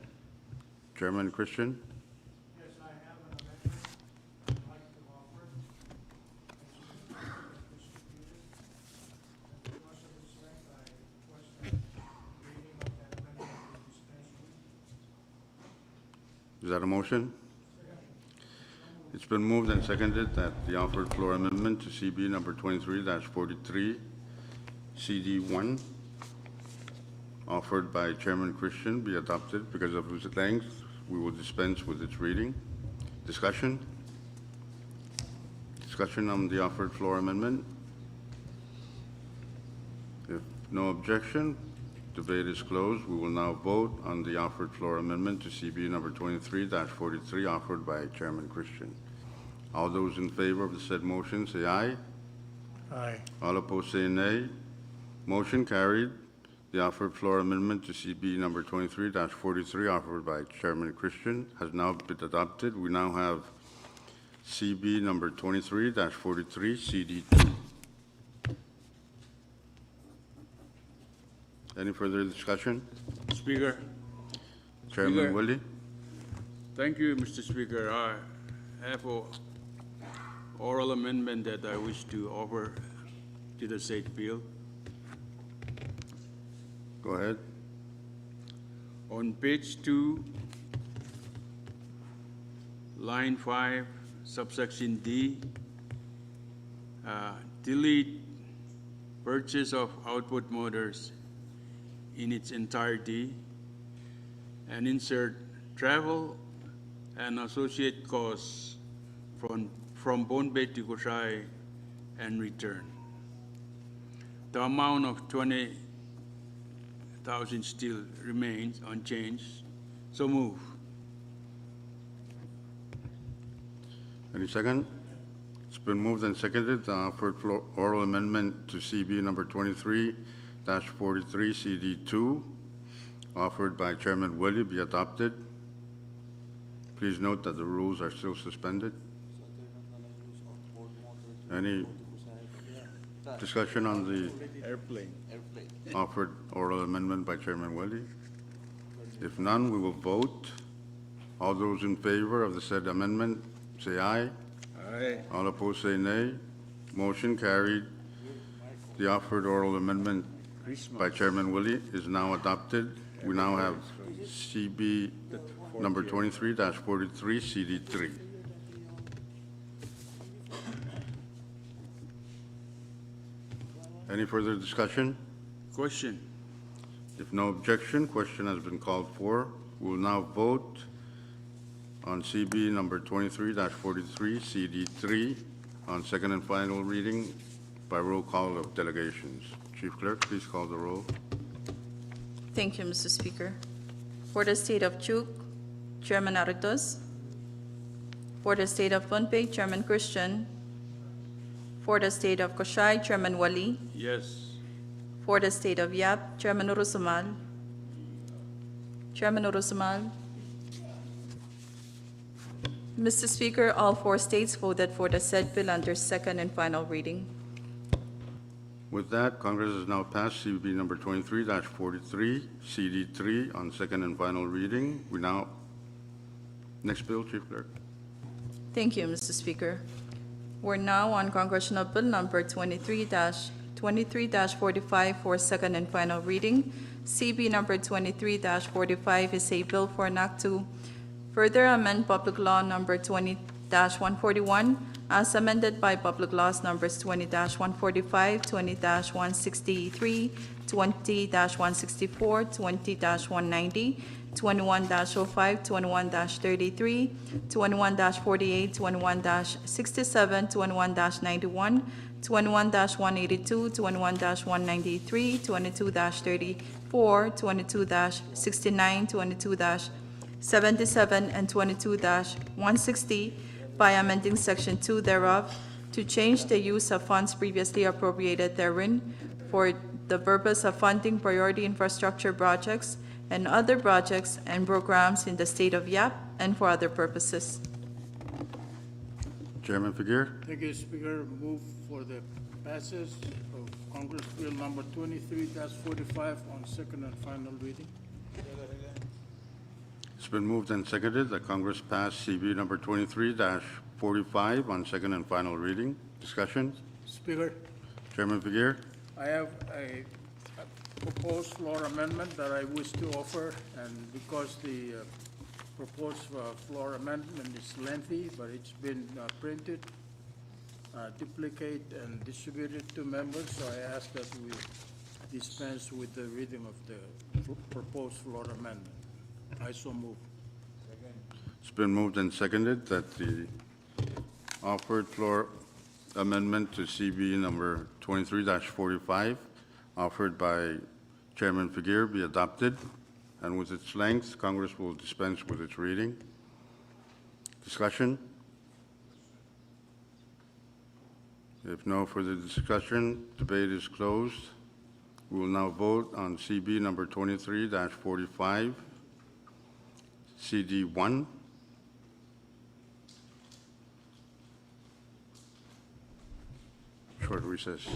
Speaker 1: Chairman Christian.
Speaker 7: Yes, I have an amendment I'd like to offer. Because of its length, I request that reading of that amendment be dispensed with.
Speaker 1: Is that a motion? It's been moved and seconded that the offered floor amendment to CB number 23-43 CD1 offered by Chairman Christian be adopted. Because of its length, we will dispense with its reading. Discussion? Discussion on the offered floor amendment? If no objection, debate is closed. We will now vote on the offered floor amendment to CB number 23-43 offered by Chairman Christian. All those in favor of the said motion, say aye.
Speaker 7: Aye.
Speaker 1: All opposed say nay. Motion carried. The offered floor amendment to CB number 23-43 offered by Chairman Christian has now been adopted. We now have CB number 23-43, CD2. Any further discussion?
Speaker 6: Speaker,
Speaker 1: Chairman
Speaker 6: Speaker.
Speaker 1: Willie?
Speaker 6: thank you, Mr. Speaker. I have a oral amendment that I wish to offer to the said bill.
Speaker 1: Go ahead.
Speaker 6: On page 2, line 5, subsection D, delete purchase of output motors in its entirety and insert travel and associate costs from Bombay to Koshai and return. The amount of 20,000 still remains unchanged. So move.
Speaker 1: Any second? It's been moved and seconded. The offered oral amendment to CB number 23-43, CD2, offered by Chairman Willie, be adopted. Please note that the rules are still suspended. Any discussion on the
Speaker 6: Airplane.
Speaker 1: offered oral amendment by Chairman Willie? If none, we will vote. All those in favor of the said amendment, say aye.
Speaker 6: Aye.
Speaker 1: All opposed, say nay. Motion carried. The offered oral amendment by Chairman Willie is now adopted. We now have CB number 23-43, CD3. Any further discussion?
Speaker 6: Question.
Speaker 1: If no objection, question has been called for. We will now vote on CB number 23-43, CD3, on second and final reading by roll call of delegations. Chief Clerk, please call the roll.
Speaker 2: Thank you, Mr. Speaker. For the State of Chuk, Chairman Aritos. For the State of Pohnpei, Chairman Christian. For the State of Koshai, Chairman Wali.
Speaker 6: Yes.
Speaker 2: For the State of Yap, Chairman Urusumal. Chairman Urusumal. Mr. Speaker, all 4 states voted for the said bill under second and final reading.
Speaker 1: With that, Congress has now passed CB number 23-43, CD3 on second and final reading. We now, next bill, Chief Clerk.
Speaker 2: Thank you, Mr. Speaker. We're now on Congressional Bill number 23-45 for second and final reading. CB number 23-45 is a bill for an act to further amend Public Law number 20-141 as amended by Public Laws numbers 20-145, 20-163, 20-164, 20-190, 21-05, 21-33, 21-48, 21-67, 21-91, 21-182, 21-193, 22-34, 22-69, 22-77, and 22-160 by amending Section 2 thereof to change the use of funds previously appropriated therein for the purpose of funding priority infrastructure projects and other projects and programs in the state of Yap and for other purposes.
Speaker 1: Chairman Figueroa.
Speaker 5: Thank you, Speaker. Move for the passage of Congress Bill number 23-45 on second and final reading.
Speaker 1: It's been moved and seconded that Congress pass CB number 23-45 on second and final reading. Discussion?
Speaker 5: Speaker,
Speaker 1: Chairman Figueroa.
Speaker 5: I have a proposed floor amendment that I wish to offer, and because the proposed floor amendment is lengthy, but it's been printed, duplicate, and distributed to members, so I ask that we dispense with the reading of the proposed floor amendment. I so move.
Speaker 1: It's been moved and seconded that the offered floor amendment to CB number 23-45 offered by Chairman Figueroa be adopted, and with its length, Congress will dispense with its reading. Discussion? If no further discussion, debate is closed. We will now vote on CB number 23-45, CD1. Short recess.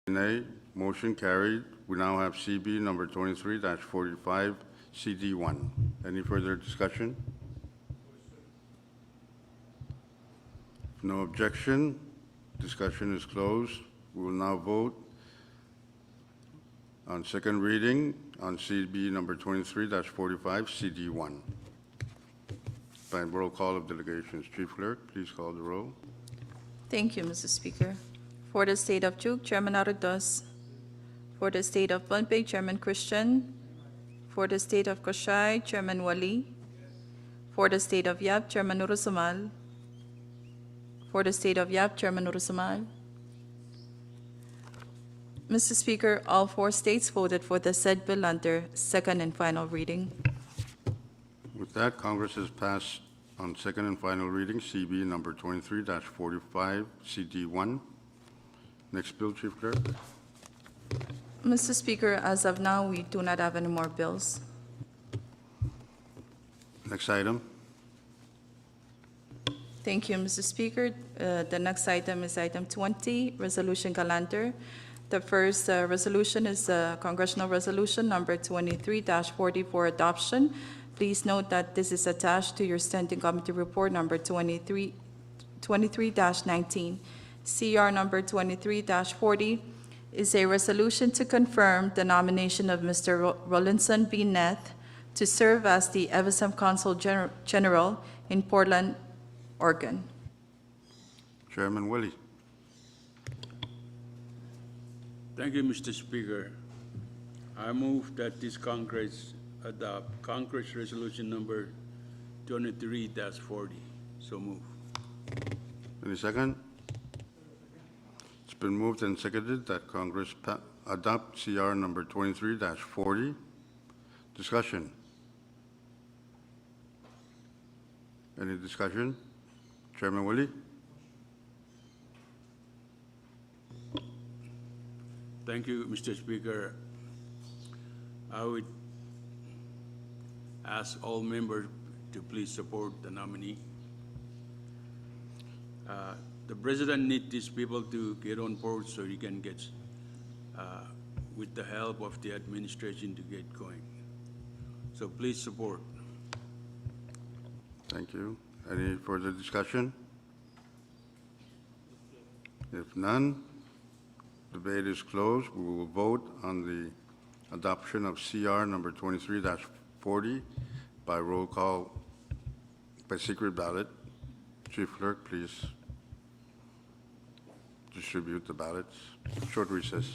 Speaker 1: Nay, motion carried. We now have CB number 23-45, CD1. Any further discussion? If no objection, discussion is closed. We will now vote on second reading on CB number 23-45, CD1. By roll call of delegations. Chief Clerk, please call the roll.
Speaker 2: Thank you, Mr. Speaker. For the state of Duke, Chairman Arados. For the state of Pohnpei, Chairman Christian. For the state of Koshai, Chairman Wali. For the state of Yap, Chairman Urusamal. For the state of Yap, Chairman Urusamal. Mr. Speaker, all 4 states voted for the said bill under second and final reading.
Speaker 1: With that, Congress has passed on second and final reading, CB number 23-45, CD1. Next bill, Chief Clerk.
Speaker 2: Mr. Speaker, as of now, we do not have any more bills.
Speaker 1: Next item.
Speaker 2: Thank you, Mr. Speaker. The next item is item 20, Resolution Calendar. The first resolution is Congressional Resolution Number 23-40 for adoption. Please note that this is attached to your Standing Committee Report Number 23-19. CR Number 23-40 is a resolution to confirm the nomination of Mr. Rolinson B. Neth to serve as the FSM Consul General in Portland, Oregon.
Speaker 1: Chairman Willie.
Speaker 6: Thank you, Mr. Speaker. I move that this Congress adopt Congress Resolution Number 23-40. So move.
Speaker 1: Any second? It's been moved and seconded that Congress adopt CR number 23-40. Discussion. Any discussion? Chairman Willie?
Speaker 6: Thank you, Mr. Speaker. I would ask all members to please support the nominee. The president needs these people to get on board so he can get, with the help of the administration, to get going. So please support.
Speaker 1: Thank you. Any further discussion? If none, debate is closed. We will vote on the adoption of CR number 23-40 by roll call, by secret ballot. Chief Clerk, please distribute the ballots. Short recess.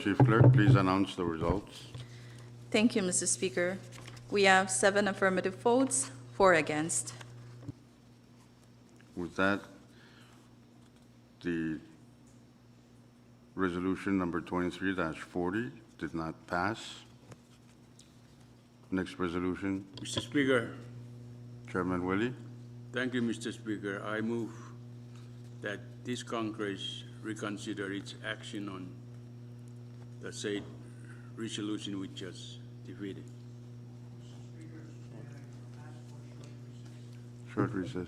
Speaker 1: Chief Clerk, please announce the results.
Speaker 2: Thank you, Mr. Speaker. We have 7 affirmative votes, 4 against.
Speaker 1: With that, the resolution number 23-40 did not pass. Next resolution,
Speaker 6: Mr. Speaker,
Speaker 1: Chairman Willie.
Speaker 6: thank you, Mr. Speaker. I move that this Congress reconsider its action on the said resolution we just defeated.
Speaker 1: Short recess.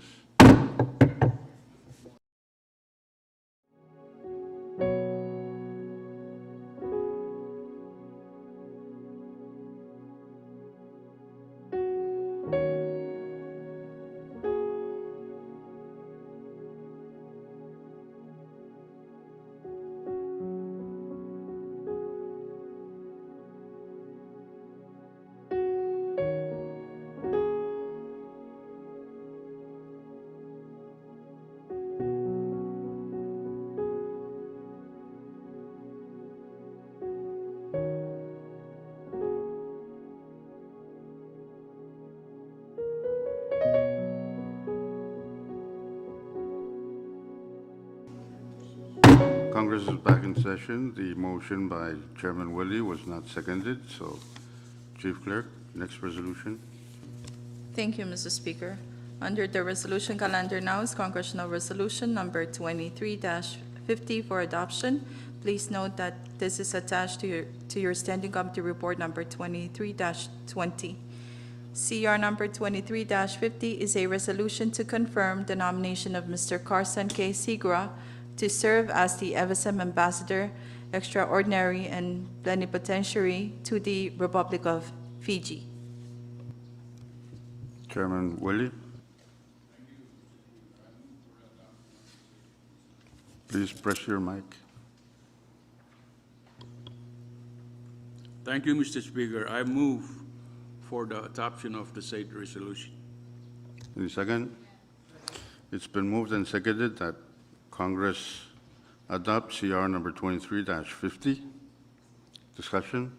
Speaker 1: Congress is back in session. The motion by Chairman Willie was not seconded, so Chief Clerk, next resolution.
Speaker 2: Thank you, Mr. Speaker. Under the resolution calendar now is Congressional Resolution Number 23-50 for adoption. Please note that this is attached to your Standing Committee Report Number 23-20. CR Number 23-50 is a resolution to confirm the nomination of Mr. Carson K. Segra to serve as the FSM Ambassador Extraordinary and Plenipotentiary to the Republic of Fiji.
Speaker 1: Chairman Willie. Please press your mic.
Speaker 6: Thank you, Mr. Speaker. I move for the adoption of the said resolution.
Speaker 1: Any second? It's been moved and seconded that Congress adopt CR number 23-50. Discussion?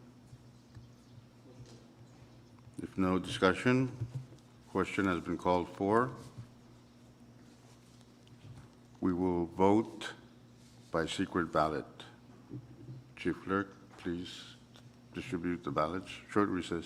Speaker 1: If no discussion, question has been called for. We will vote by secret ballot. Chief Clerk, please distribute the ballots. Short recess.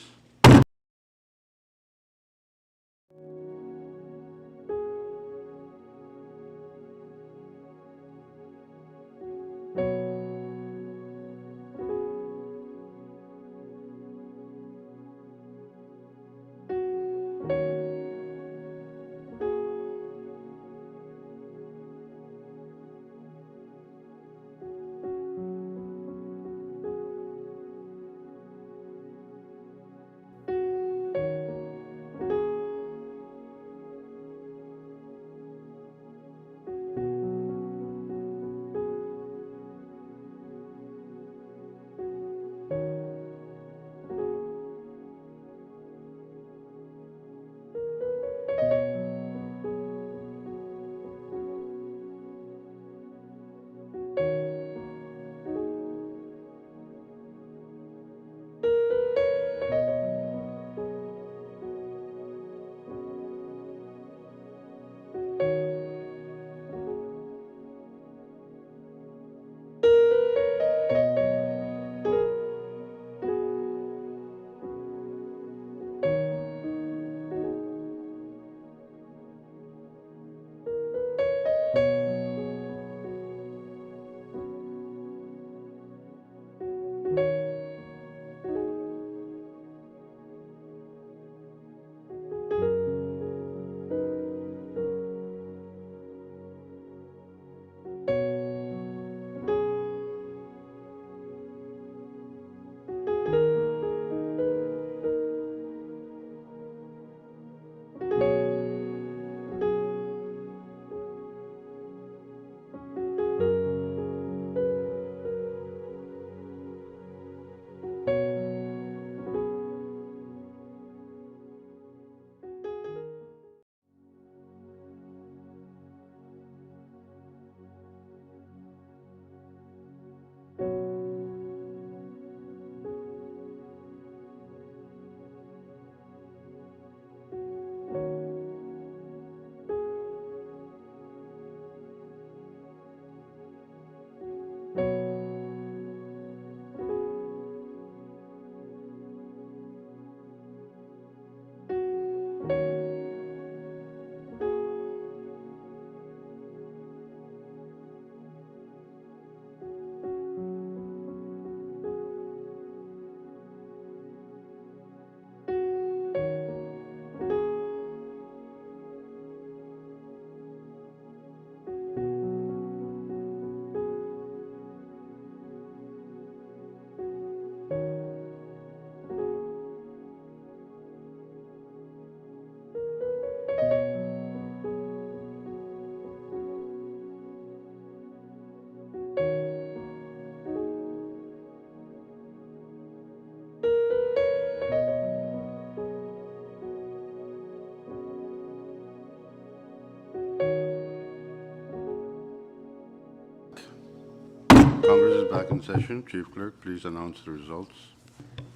Speaker 1: Congress is back in session. Chief Clerk, please announce the results.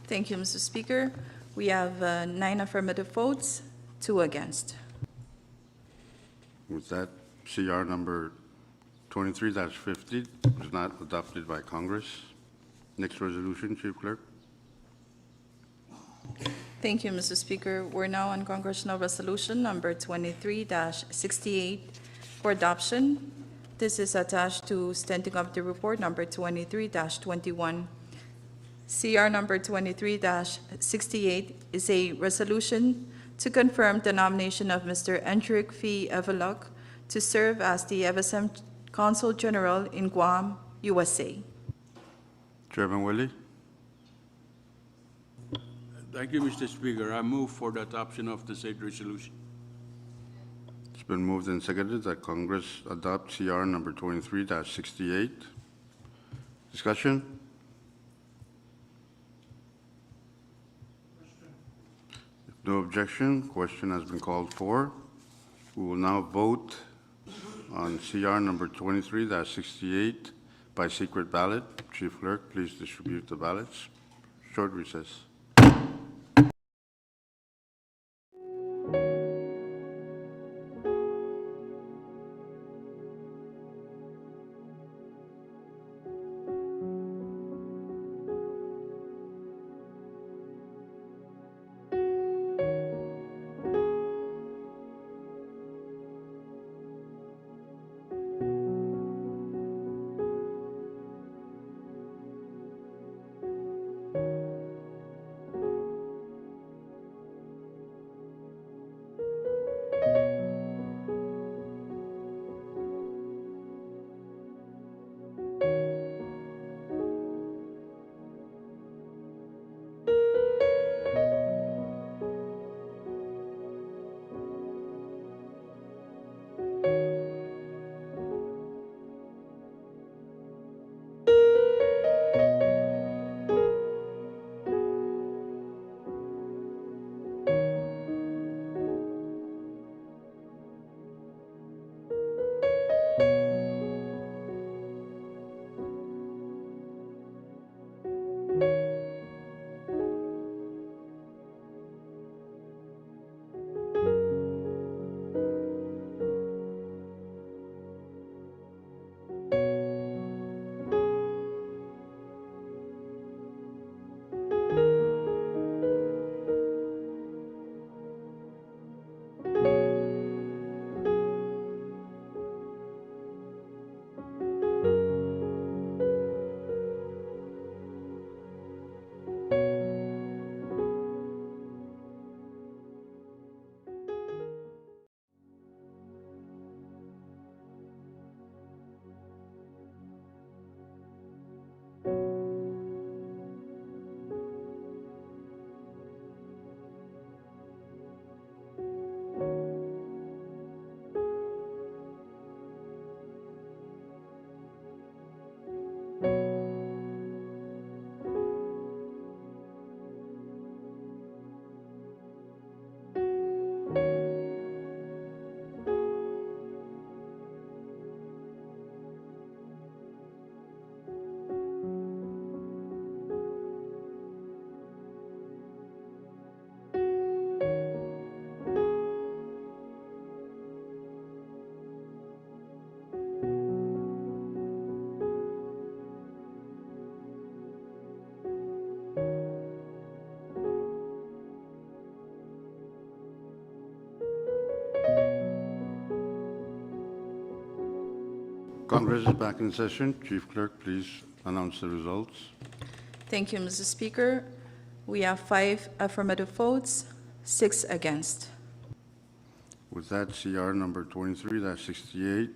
Speaker 2: Thank you, Mr. Speaker. We have 9 affirmative votes, 2 against.
Speaker 1: With that, CR number 23-50 was not adopted by Congress. Next resolution, Chief Clerk.
Speaker 2: Thank you, Mr. Speaker. We're now on Congressional Resolution number 23-68 for adoption. This is attached to Standing Committee Report number 23-21. CR number 23-68 is a resolution to confirm the nomination of Mr. Endrick V. Evelok to serve as the CFSM Consul General in Guam, USA.
Speaker 1: Chairman Willie.
Speaker 6: Thank you, Mr. Speaker. I move for the adoption of the said resolution.
Speaker 1: It's been moved and seconded that Congress adopt CR number 23-68. Discussion? If no objection, question has been called for. We will now vote on CR number 23-68 by secret ballot. Chief Clerk, please distribute the ballots. Short recess. Congress is back in session. Chief Clerk, please announce the results.
Speaker 2: Thank you, Mr. Speaker. We have 5 affirmative votes, 6 against.
Speaker 1: With that, CR number 23-68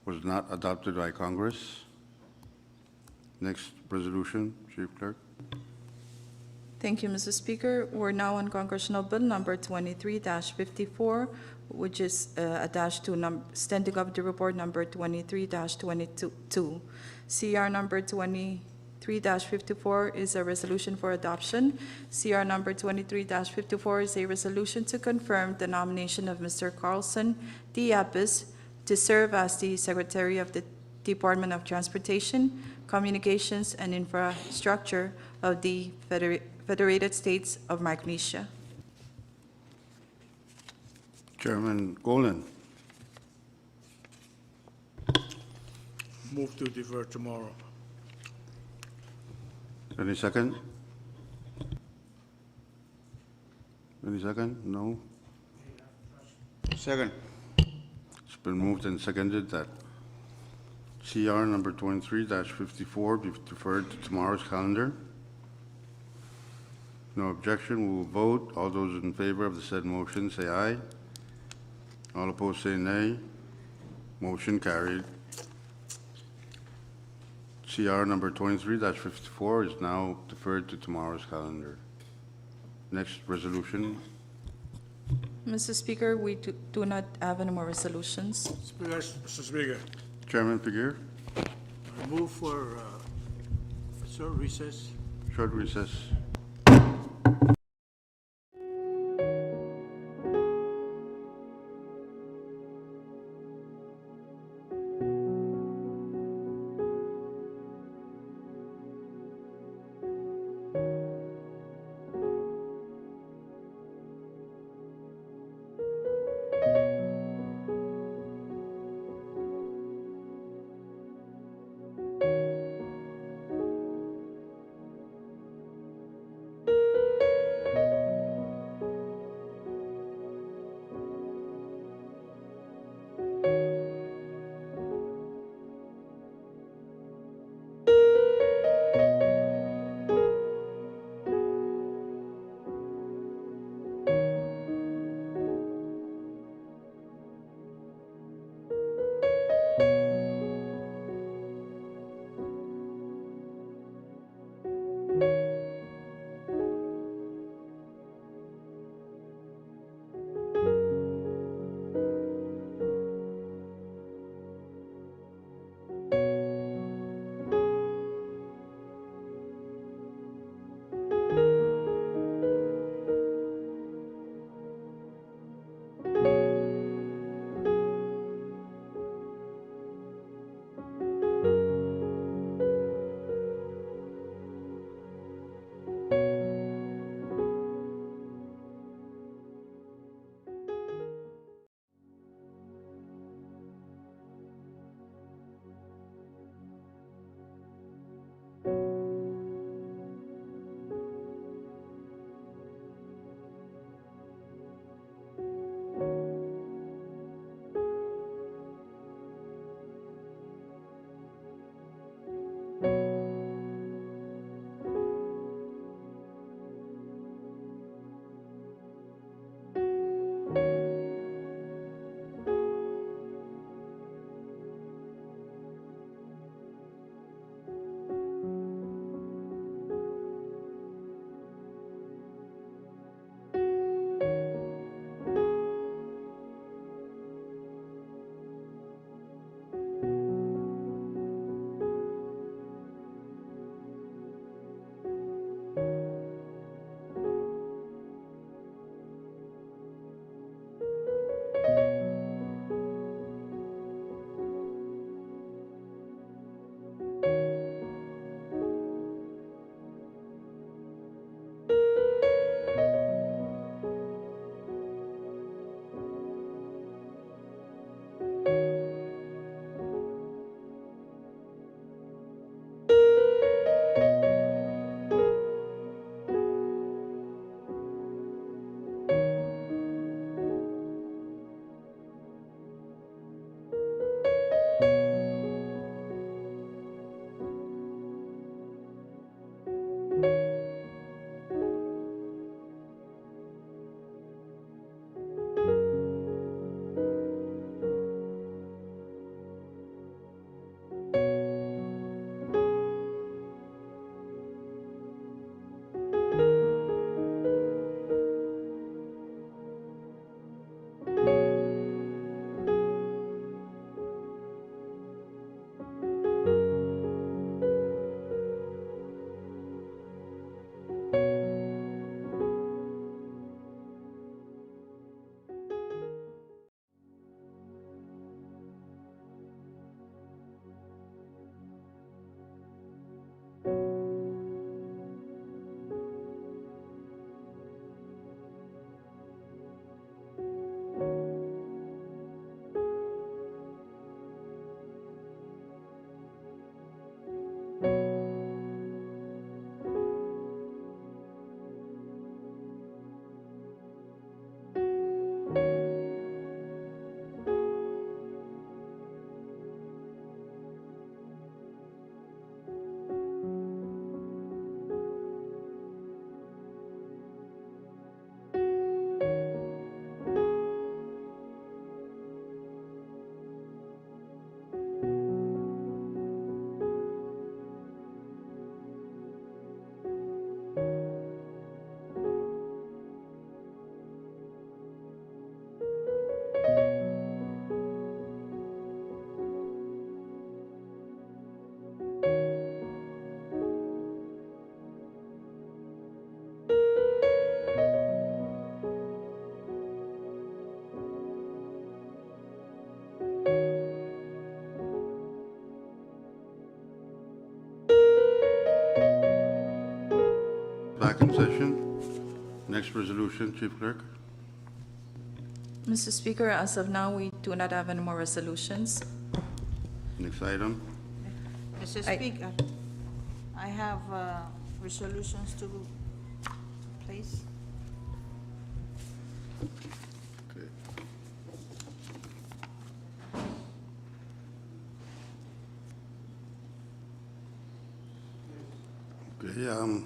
Speaker 1: was not adopted by Congress. Next resolution, Chief Clerk.
Speaker 2: Thank you, Mr. Speaker. We're now on Congressional Bill number 23-54, which is attached to Standing Committee Report number 23-22. CR number 23-54 is a resolution for adoption. CR number 23-54 is a resolution to confirm the nomination of Mr. Carlson D. Apis to serve as the Secretary of the Department of Transportation Communications, and Infrastructure of the Federated States of Micronesia.
Speaker 1: Chairman Golan.
Speaker 5: Move to defer tomorrow.
Speaker 1: Any second? Any second? No?
Speaker 4: Second.
Speaker 1: It's been moved and seconded that CR number 23-54 be deferred to tomorrow's calendar. No objection, we will vote. All those in favor of the said motion, say aye. All opposed, say nay. Motion carried. CR number 23-54 is now deferred to tomorrow's calendar. Next resolution.
Speaker 2: Mr. Speaker, we do not have any more resolutions.
Speaker 5: Speaker, Mr. Speaker,
Speaker 1: Chairman Figueroa,
Speaker 5: I move for short recess.
Speaker 1: short recess. Next resolution, Chief Clerk.
Speaker 2: Mr. Speaker, as of now, we do not have any more resolutions.
Speaker 1: Next item.
Speaker 3: Mr.
Speaker 2: I-
Speaker 3: Speaker, I have resolutions to place.
Speaker 1: Okay. Okay,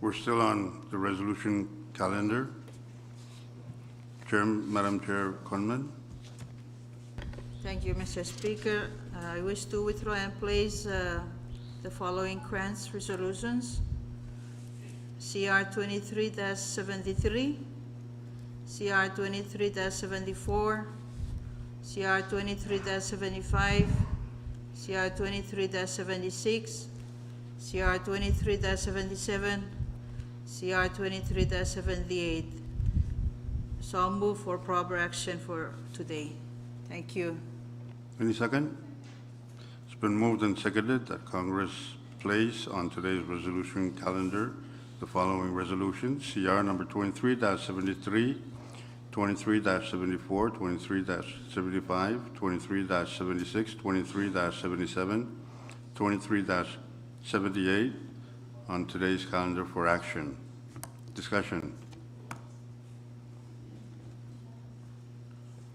Speaker 1: we're still on the resolution calendar. Madam Chair Conman.
Speaker 3: Thank you, Mr. Speaker. I wish to withdraw and place the following grants resolutions. CR 23-73, CR 23-74, CR 23-75, CR 23-76, CR 23-77, CR 23-78. So I'll move for proper action for today. Thank you.
Speaker 1: Any second? It's been moved and seconded that Congress place on today's resolution calendar the following resolutions: CR number 23-73, 23-74, 23-75, 23-76, 23-77, 23-78 on today's calendar for action. Discussion.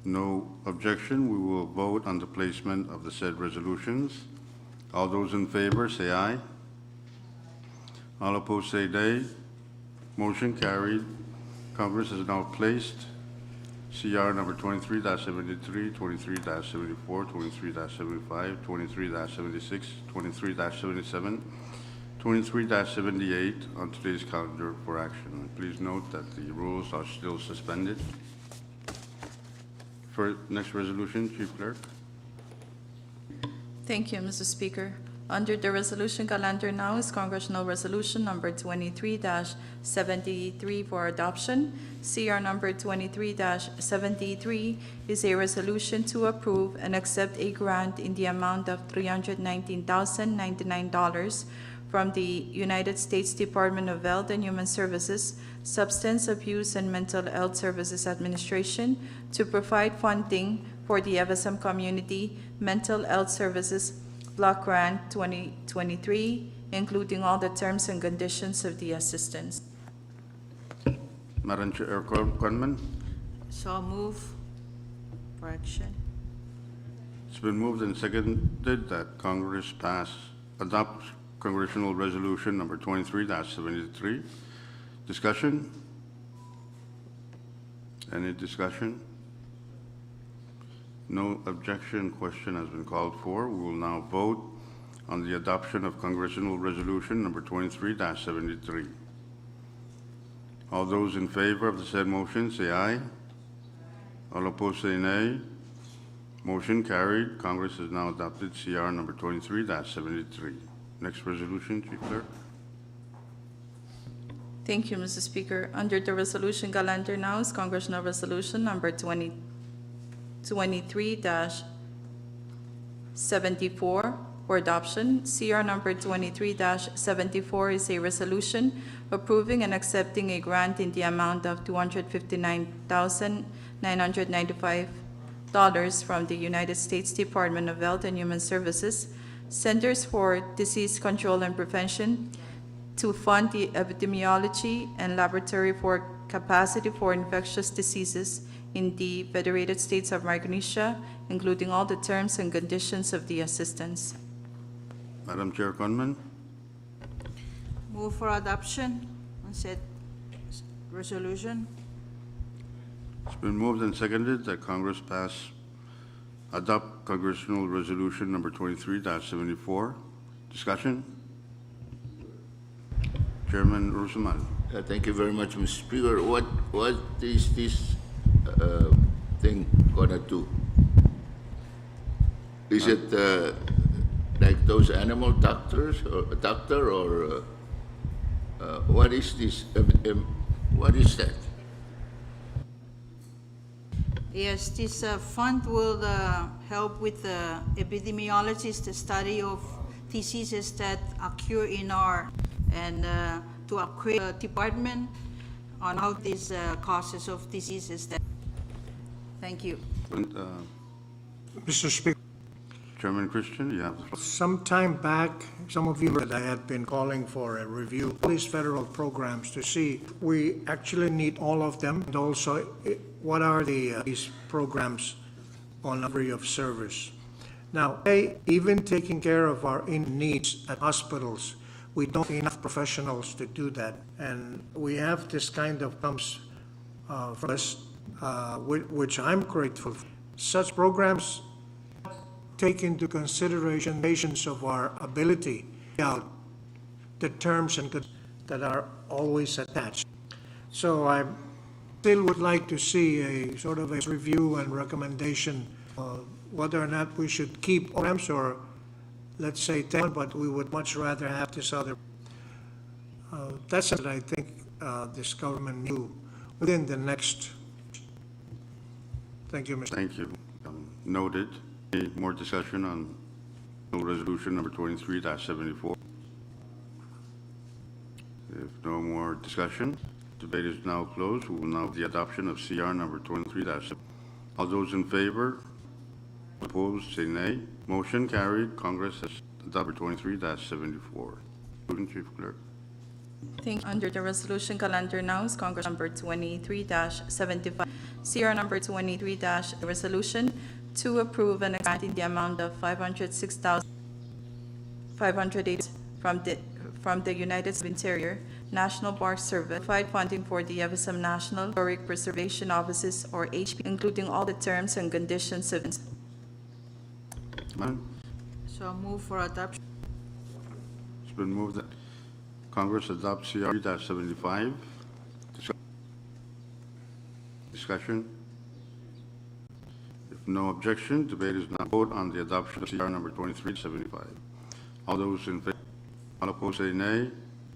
Speaker 1: No objection. We will vote on the placement of the said resolutions. All those in favor, say aye. All opposed, say nay. Motion carried. Congress has now placed CR number 23-73, 23-74, 23-75, 23-76, 23-77, 23-78 on today's calendar for action. Please note that the rules are still suspended. For next resolution, Chief Clerk.
Speaker 2: Thank you, Mr. Speaker. Under the resolution calendar now is Congressional Resolution Number 23-73 for adoption. CR Number 23-73 is a resolution to approve and accept a grant in the amount of $319,099 from the United States Department of Health and Human Services, Substance Abuse and Mental Health Services Administration to provide funding for the FSM Community Mental Health Services Block Grant 2023, including all the terms and conditions of the assistance.
Speaker 1: Madam Chair Conman.
Speaker 3: So I'll move for action.
Speaker 1: It's been moved and seconded that Congress adopt Congressional Resolution Number 23-73. Discussion? Any discussion? No objection. Question has been called for. We will now vote on the adoption of Congressional Resolution Number 23-73. All those in favor of the said motion, say aye. All opposed, say nay. Motion carried. Congress has now adopted CR Number 23-73. Next resolution, Chief Clerk.
Speaker 2: Thank you, Mr. Speaker. Under the resolution calendar now is Congressional Resolution Number 23-74 for adoption. CR Number 23-74 is a resolution approving and accepting a grant in the amount of $259,995 from the United States Department of Health and Human Services, Centers for Disease Control and Prevention, to fund the epidemiology and laboratory for capacity for infectious diseases in the Federated States of Micronesia, including all the terms and conditions of the assistance.
Speaker 1: Madam Chair Conman.
Speaker 3: Move for adoption on said resolution.
Speaker 1: It's been moved and seconded that Congress adopt Congressional Resolution Number 23-74. Discussion? Chairman Rusumal.
Speaker 8: Thank you very much, Mr. Speaker. What is this thing gonna do? Is it like those animal doctors or a doctor or what is this? What is that?
Speaker 3: Yes, this fund will help with the epidemiologists, the study of diseases that occur in our and to acquire department. on how these causes of diseases that, thank you.
Speaker 1: And,
Speaker 7: Mr. Speaker,
Speaker 1: Chairman Christian, you have the floor.
Speaker 7: some time back, some of you that I had been calling for a review of these federal programs to see we actually need all of them, and also what are these programs on delivery of service. Now, even taking care of our needs at hospitals, we don't have enough professionals to do that, and we have this kind of comes from us, which I'm grateful for. Such programs take into consideration patients of our ability out the terms and that are always attached. So I still would like to see a sort of a review and recommendation whether or not we should keep programs or let's say 10, but we would much rather have this other. That's what I think this government knew within the next. Thank you, Mr.
Speaker 1: Thank you. Noted. Any more discussion on resolution number 23-74? If no more discussion, debate is now closed. We will now have the adoption of CR number 23-7. All those in favor? Opposed, say nay. Motion carried. Congress has adopted 23-74. Chief Clerk.
Speaker 2: Thank you. Under the resolution calendar now is Congress number 23-75, CR number 23- resolution to approve and expand in the amount of $506,508 from the United States Interior National Park Service, provide funding for the CFSM National Historic Preservation Offices, or HP, including all the terms and conditions of.
Speaker 1: Madam,
Speaker 3: So move for adoption.
Speaker 1: it's been moved that Congress adopt CR 3-75. Discussion. If no objection, debate is now vote on the adoption of CR number 23-75. All those in favor, all opposed say nay.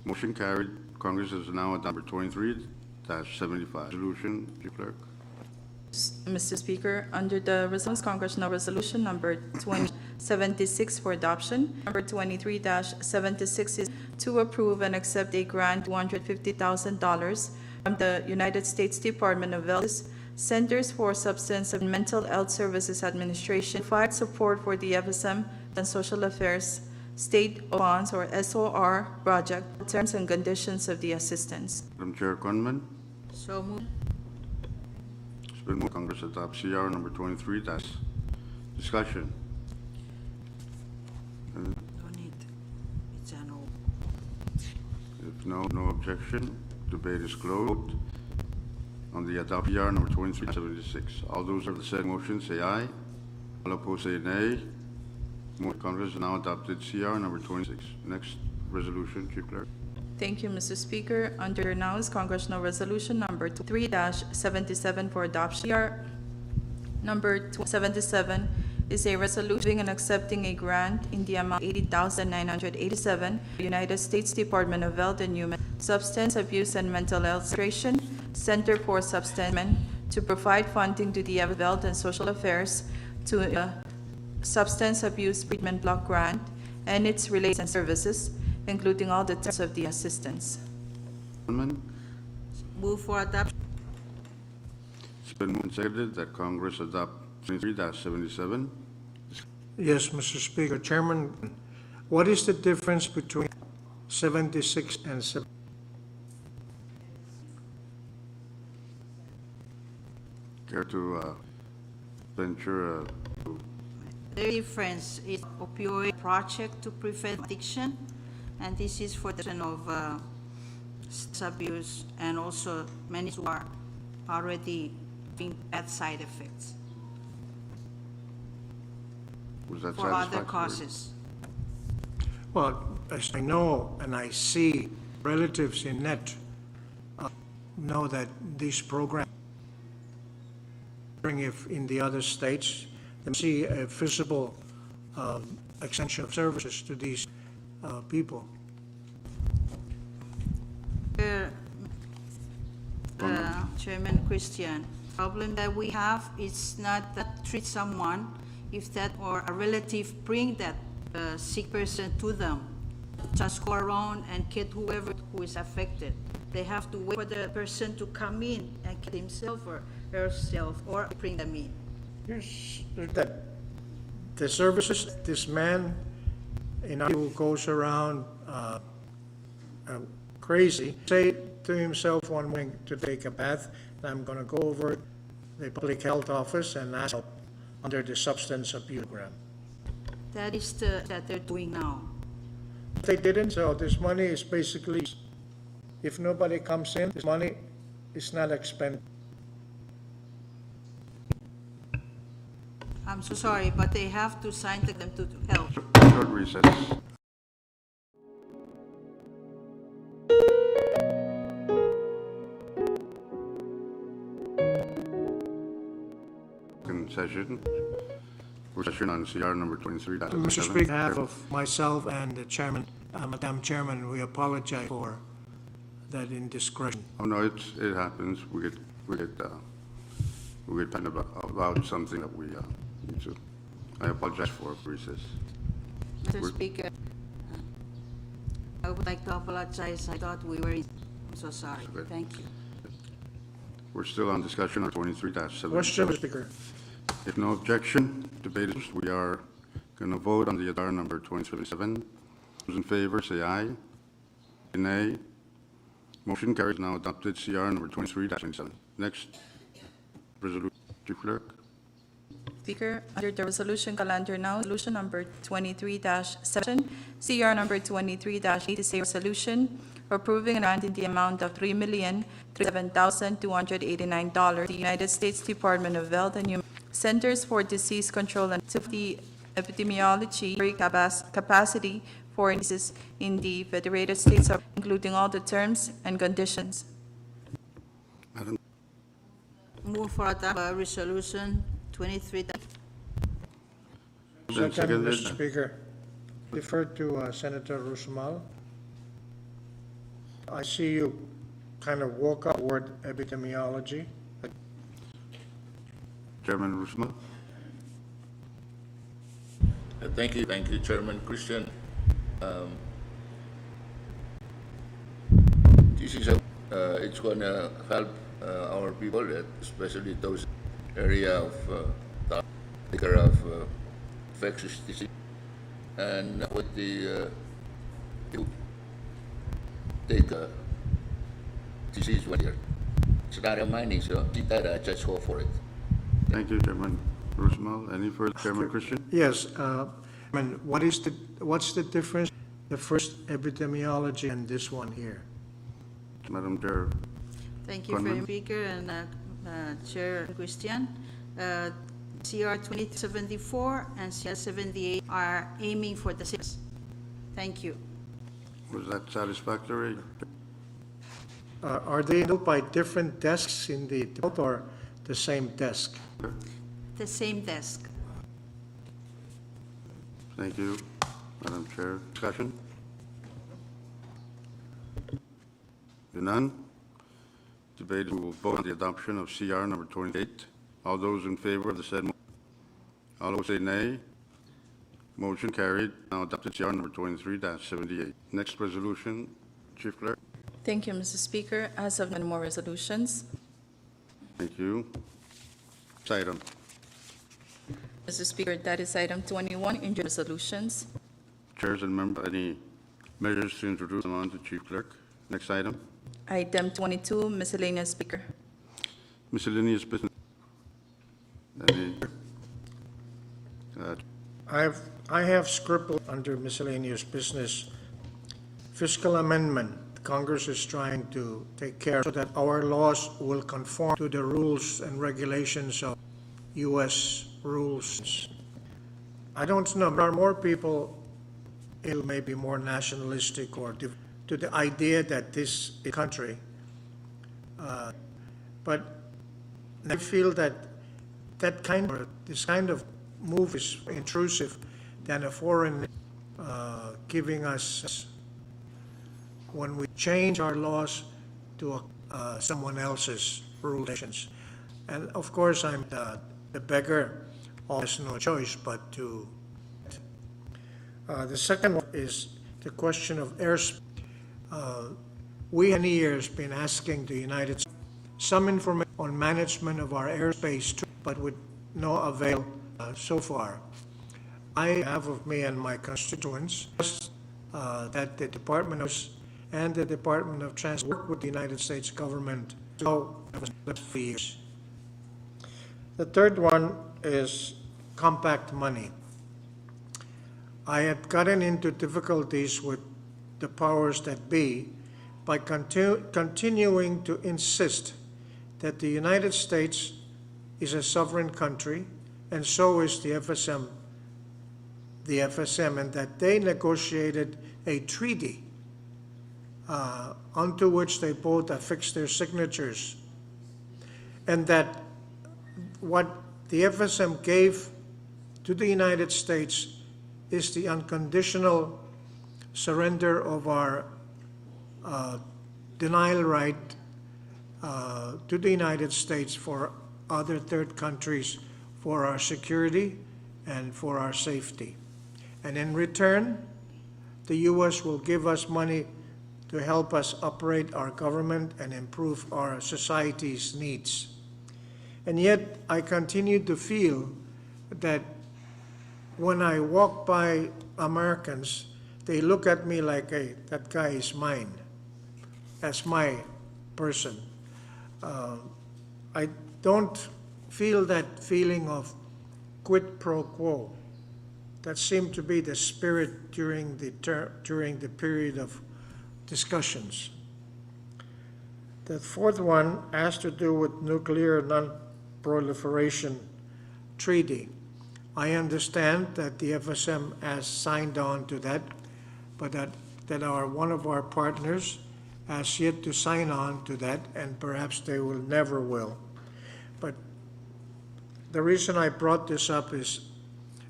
Speaker 1: Motion carried. Congress has now adopted 23-75. Resolution, Chief Clerk.
Speaker 2: Mr. Speaker, under the Congressional Resolution number 2076 for adoption. Number 23-76 is to approve and accept a grant $250,000 from the United States Department of Health Centers for Substance and Mental Health Services Administration to provide support for the FSM and Social Affairs State Bonds, or SOR, project, terms and conditions of the assistance.
Speaker 1: Madam Chair Conman,
Speaker 3: So move.
Speaker 1: it's been moved Congress adopt CR number 23. Discussion.
Speaker 3: Don't need. It's an old.
Speaker 1: If no objection, debate is closed on the adopt CR number 2376. All those of the said motion say aye. All opposed say nay. Congress has now adopted CR number 26. Next resolution, Chief Clerk.
Speaker 2: Thank you, Mr. Speaker. Under now is Congressional Resolution number 3-77 for adoption. CR number 77 is a resolution and accepting a grant in the amount of $80,987, United States Department of Health and Human Substance Abuse and Mental Health Administration, Center for Substance Abuse, to provide funding to the Health and Social Affairs to Substance Abuse Treatment Block Grant and its related and services, including all the terms of the assistance.
Speaker 1: Conman,
Speaker 3: Move for adoption.
Speaker 1: it's been moved and seconded that Congress adopt 23-77.
Speaker 7: Yes, Mr. Speaker. Chairman, what is the difference between 76 and 7?
Speaker 1: Care to venture
Speaker 3: The difference is opioid project to prevent addiction, and this is for the of substance abuse, and also many who are already having bad side effects
Speaker 1: was that
Speaker 3: for other
Speaker 1: satisfactory?
Speaker 3: causes.
Speaker 7: Well, as I know and I see relatives in net know that these programs, if in the other states, they see a visible extension of services to these people.
Speaker 3: Chairman Christian, problem that we have is not that treat someone if that or a relative bring that sick person to them, just go around and get whoever who is affected. They have to wait for the person to come in and get himself or herself, or bring them in.
Speaker 7: Here's that, the services, this man, who goes around crazy, say to himself one morning to take a bath, and I'm going to go over the public health office and ask help under the substance abuse program.
Speaker 3: That is that they're doing now.
Speaker 7: If they didn't, so this money is basically, if nobody comes in, this money is not expended.
Speaker 3: I'm so sorry, but they have to sign them to help.
Speaker 1: Short recess. Second session. Session on CR number 23.
Speaker 7: Mr. Speaker, on behalf of myself and the chairman, Madam Chairman, we apologize for that indiscretion.
Speaker 1: Oh, no, it happens. We get kind of about something that we need to. I apologize for recess.
Speaker 3: Mr. Speaker, I would like to apologize. I thought we were in. I'm so sorry.
Speaker 1: Okay.
Speaker 3: Thank you.
Speaker 1: We're still on discussion on 23-7.
Speaker 7: Question, Mr. Speaker.
Speaker 1: If no objection, debaters, we are going to vote on the ADR number 2077. Those in favor, say aye. Nay. Motion carries. Now adopted. CR number 23-27. Next resolution, Chief Clerk.
Speaker 2: Speaker, under the resolution calendar now, resolution number 23-7, CR number 23-86, resolution approving and granting the amount of $3,037,289 to the United States Department of Health and Human Centers for Disease Control and Safety Epidemiology capacity for diseases in the Federated States, including all the terms and conditions.
Speaker 1: Madam,
Speaker 3: Move for adopt resolution 23.
Speaker 7: Second,
Speaker 1: seconded.
Speaker 7: Mr. Speaker, defer to Senator Rusumal. I see you kind of woke up word epidemiology.
Speaker 1: Chairman Rusma.
Speaker 8: Thank you, Chairman Christian. This is it's going to help our people, especially those area of taker of infectious disease, and with the take disease when you're it's not a mining, so I just go for it.
Speaker 1: Thank you, Chairman Rusma. Any further, Chairman Christian?
Speaker 7: Yes, what's the difference, the first epidemiology and this one here?
Speaker 1: Madam Chair.
Speaker 3: Thank you,
Speaker 1: Conman.
Speaker 3: Speaker and Chair Christian. CR 2074 and CR 78 are aiming for the same. Thank you.
Speaker 1: Was that satisfactory?
Speaker 7: Are they built by different desks in the health or the same desk?
Speaker 3: The same desk.
Speaker 1: Thank you, Madam Chair. Discussion? If none, debate will vote on the adoption of CR number 28. All those in favor of the said motion, all those say nay. Motion carried. Now adopted CR number 23-78. Next resolution, Chief Clerk.
Speaker 2: Thank you, Mr. Speaker. As of no more resolutions.
Speaker 1: Thank you. Next item.
Speaker 2: Mr. Speaker, that is item 21, in resolutions.
Speaker 1: Chairs and members, any measures to introduce them on to Chief Clerk? Next item.
Speaker 2: Item 22, miscellaneous, Speaker.
Speaker 1: Miscellaneous business. Any,
Speaker 7: I have scribbled under miscellaneous business, fiscal amendment. Congress is trying to take care so that our laws will conform to the rules and regulations of U.S. rules. I don't know, there are more people who may be more nationalistic or to the idea that this is a country. But I feel that this kind of move is intrusive than a foreign giving us when we change our laws to someone else's regulations. And of course, I'm the beggar has no choice but to. The second one is the question of airspace. we have many years been asking the United States some information on management of our airspace, too, but with no avail so far. I, on behalf of me and my constituents, that the Department of and the Department of Transport work with the United States government for years. The third one is compact money. I had gotten into difficulties with the powers that be by continuing to insist that the United States is a sovereign country, and so is the FSM, and that they negotiated a treaty onto which they both affixed their signatures, and that what the FSM gave to the United States is the unconditional surrender of our denial right to the United States for other third countries for our security and for our safety. And in return, the U.S. will give us money to help us operate our government and improve our society's needs. And yet, I continue to feel that when I walk by Americans, they look at me like, hey, that guy is mine. That's my person. I don't feel that feeling of quid pro quo. That seemed to be the spirit during the period of discussions. The fourth one has to do with nuclear non-proliferation treaty. I understand that the FSM has signed on to that, but that one of our partners has yet to sign on to that, and perhaps they will never will. But the reason I brought this up is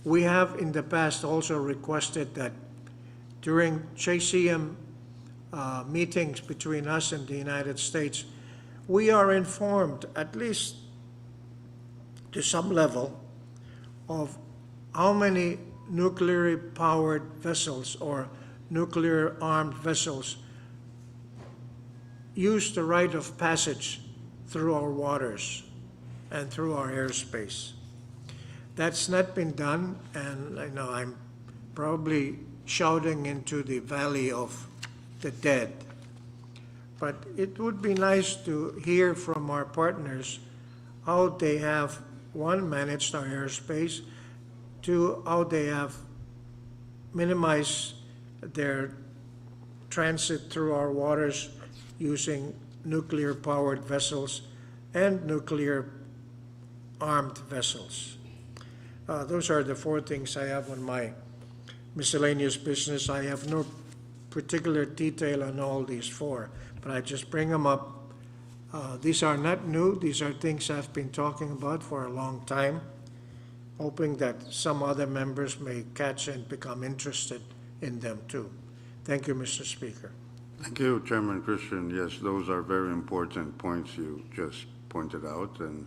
Speaker 7: we have in the past also requested that during JCM meetings between us and the United States, we are informed, at least to some level, of how many nuclear powered vessels or nuclear armed vessels use the right of passage through our waters and through our airspace. That's not been done, and I know I'm probably shouting into the valley of the dead. But it would be nice to hear from our partners how they have, one, managed our airspace, two, how they have minimized their transit through our waters using nuclear-powered vessels and nuclear-armed vessels. Those are the four things I have on my miscellaneous business. I have no particular detail on all these four, but I just bring them up. These are not new. These are things I've been talking about for a long time, hoping that some other members may catch and become interested in them too. Thank you, Mr. Speaker.
Speaker 1: Thank you, Chairman Christian. Yes, those are very important points you just pointed out, and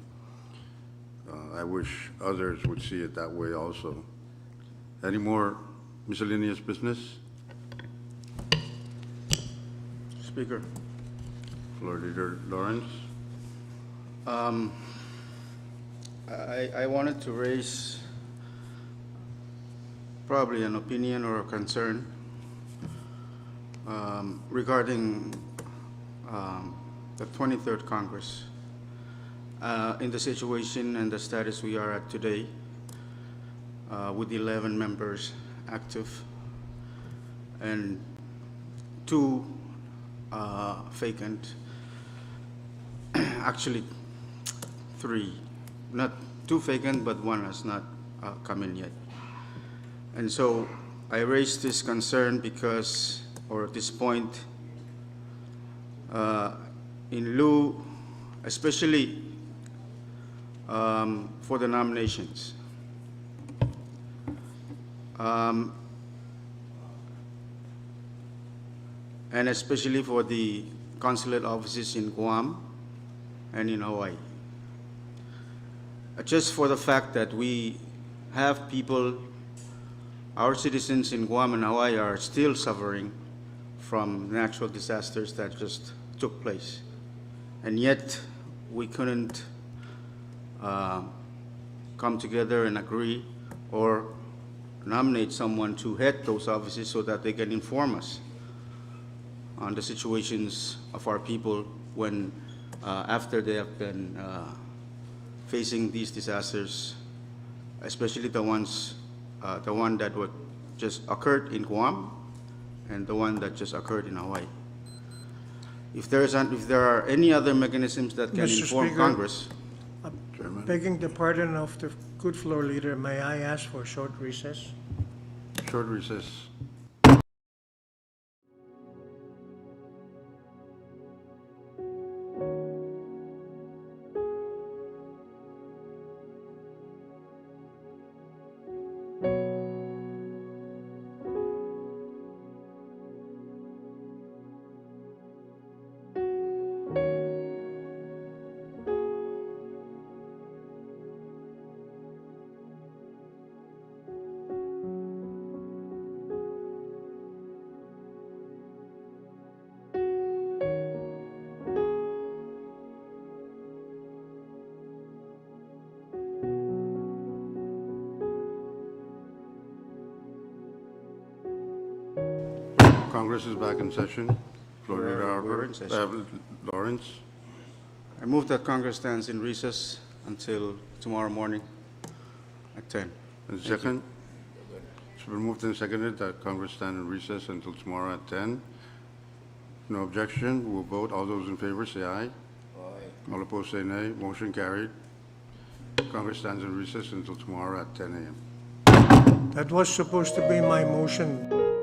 Speaker 1: I wish others would see it that way also. Any more miscellaneous business?
Speaker 4: Speaker.
Speaker 1: Floor Leader Lawrence.
Speaker 4: I wanted to raise probably an opinion or a concern regarding the 23rd Congress. In the situation and the status we are at today, with 11 members active and 2 vacant, actually 3, not 2 vacant, but 1 has not come in yet. And so I raised this concern because, or at this point, in lieu, especially for the nominations. And especially for the consulate offices in Guam and in Hawaii. Just for the fact that we have people, our citizens in Guam and Hawaii are still suffering from natural disasters that just took place. And yet, we couldn't come together and agree or nominate someone to head those offices so that they can inform us on the situations of our people when, after they have been facing these disasters, especially the one that just occurred in Guam and the one that just occurred in Hawaii. If there are any other mechanisms that can
Speaker 7: Mr.
Speaker 4: inform
Speaker 7: Speaker.
Speaker 4: Congress,
Speaker 1: Chairman,
Speaker 7: Begging the pardon of the good floor leader, may I ask for a short recess?
Speaker 1: short recess. Congress is back in session. Floor Leader
Speaker 4: We're
Speaker 1: Arbor.
Speaker 4: in session.
Speaker 1: Lawrence,
Speaker 4: I move that Congress stands in recess until tomorrow morning at 10.
Speaker 1: and second. It's been moved and seconded that Congress stand in recess until tomorrow at 10. No objection, we'll vote. All those in favor say aye. Aye. All opposed say nay. Motion carried. Congress stands in recess until tomorrow at 10 a.m.
Speaker 7: That was supposed to be my motion.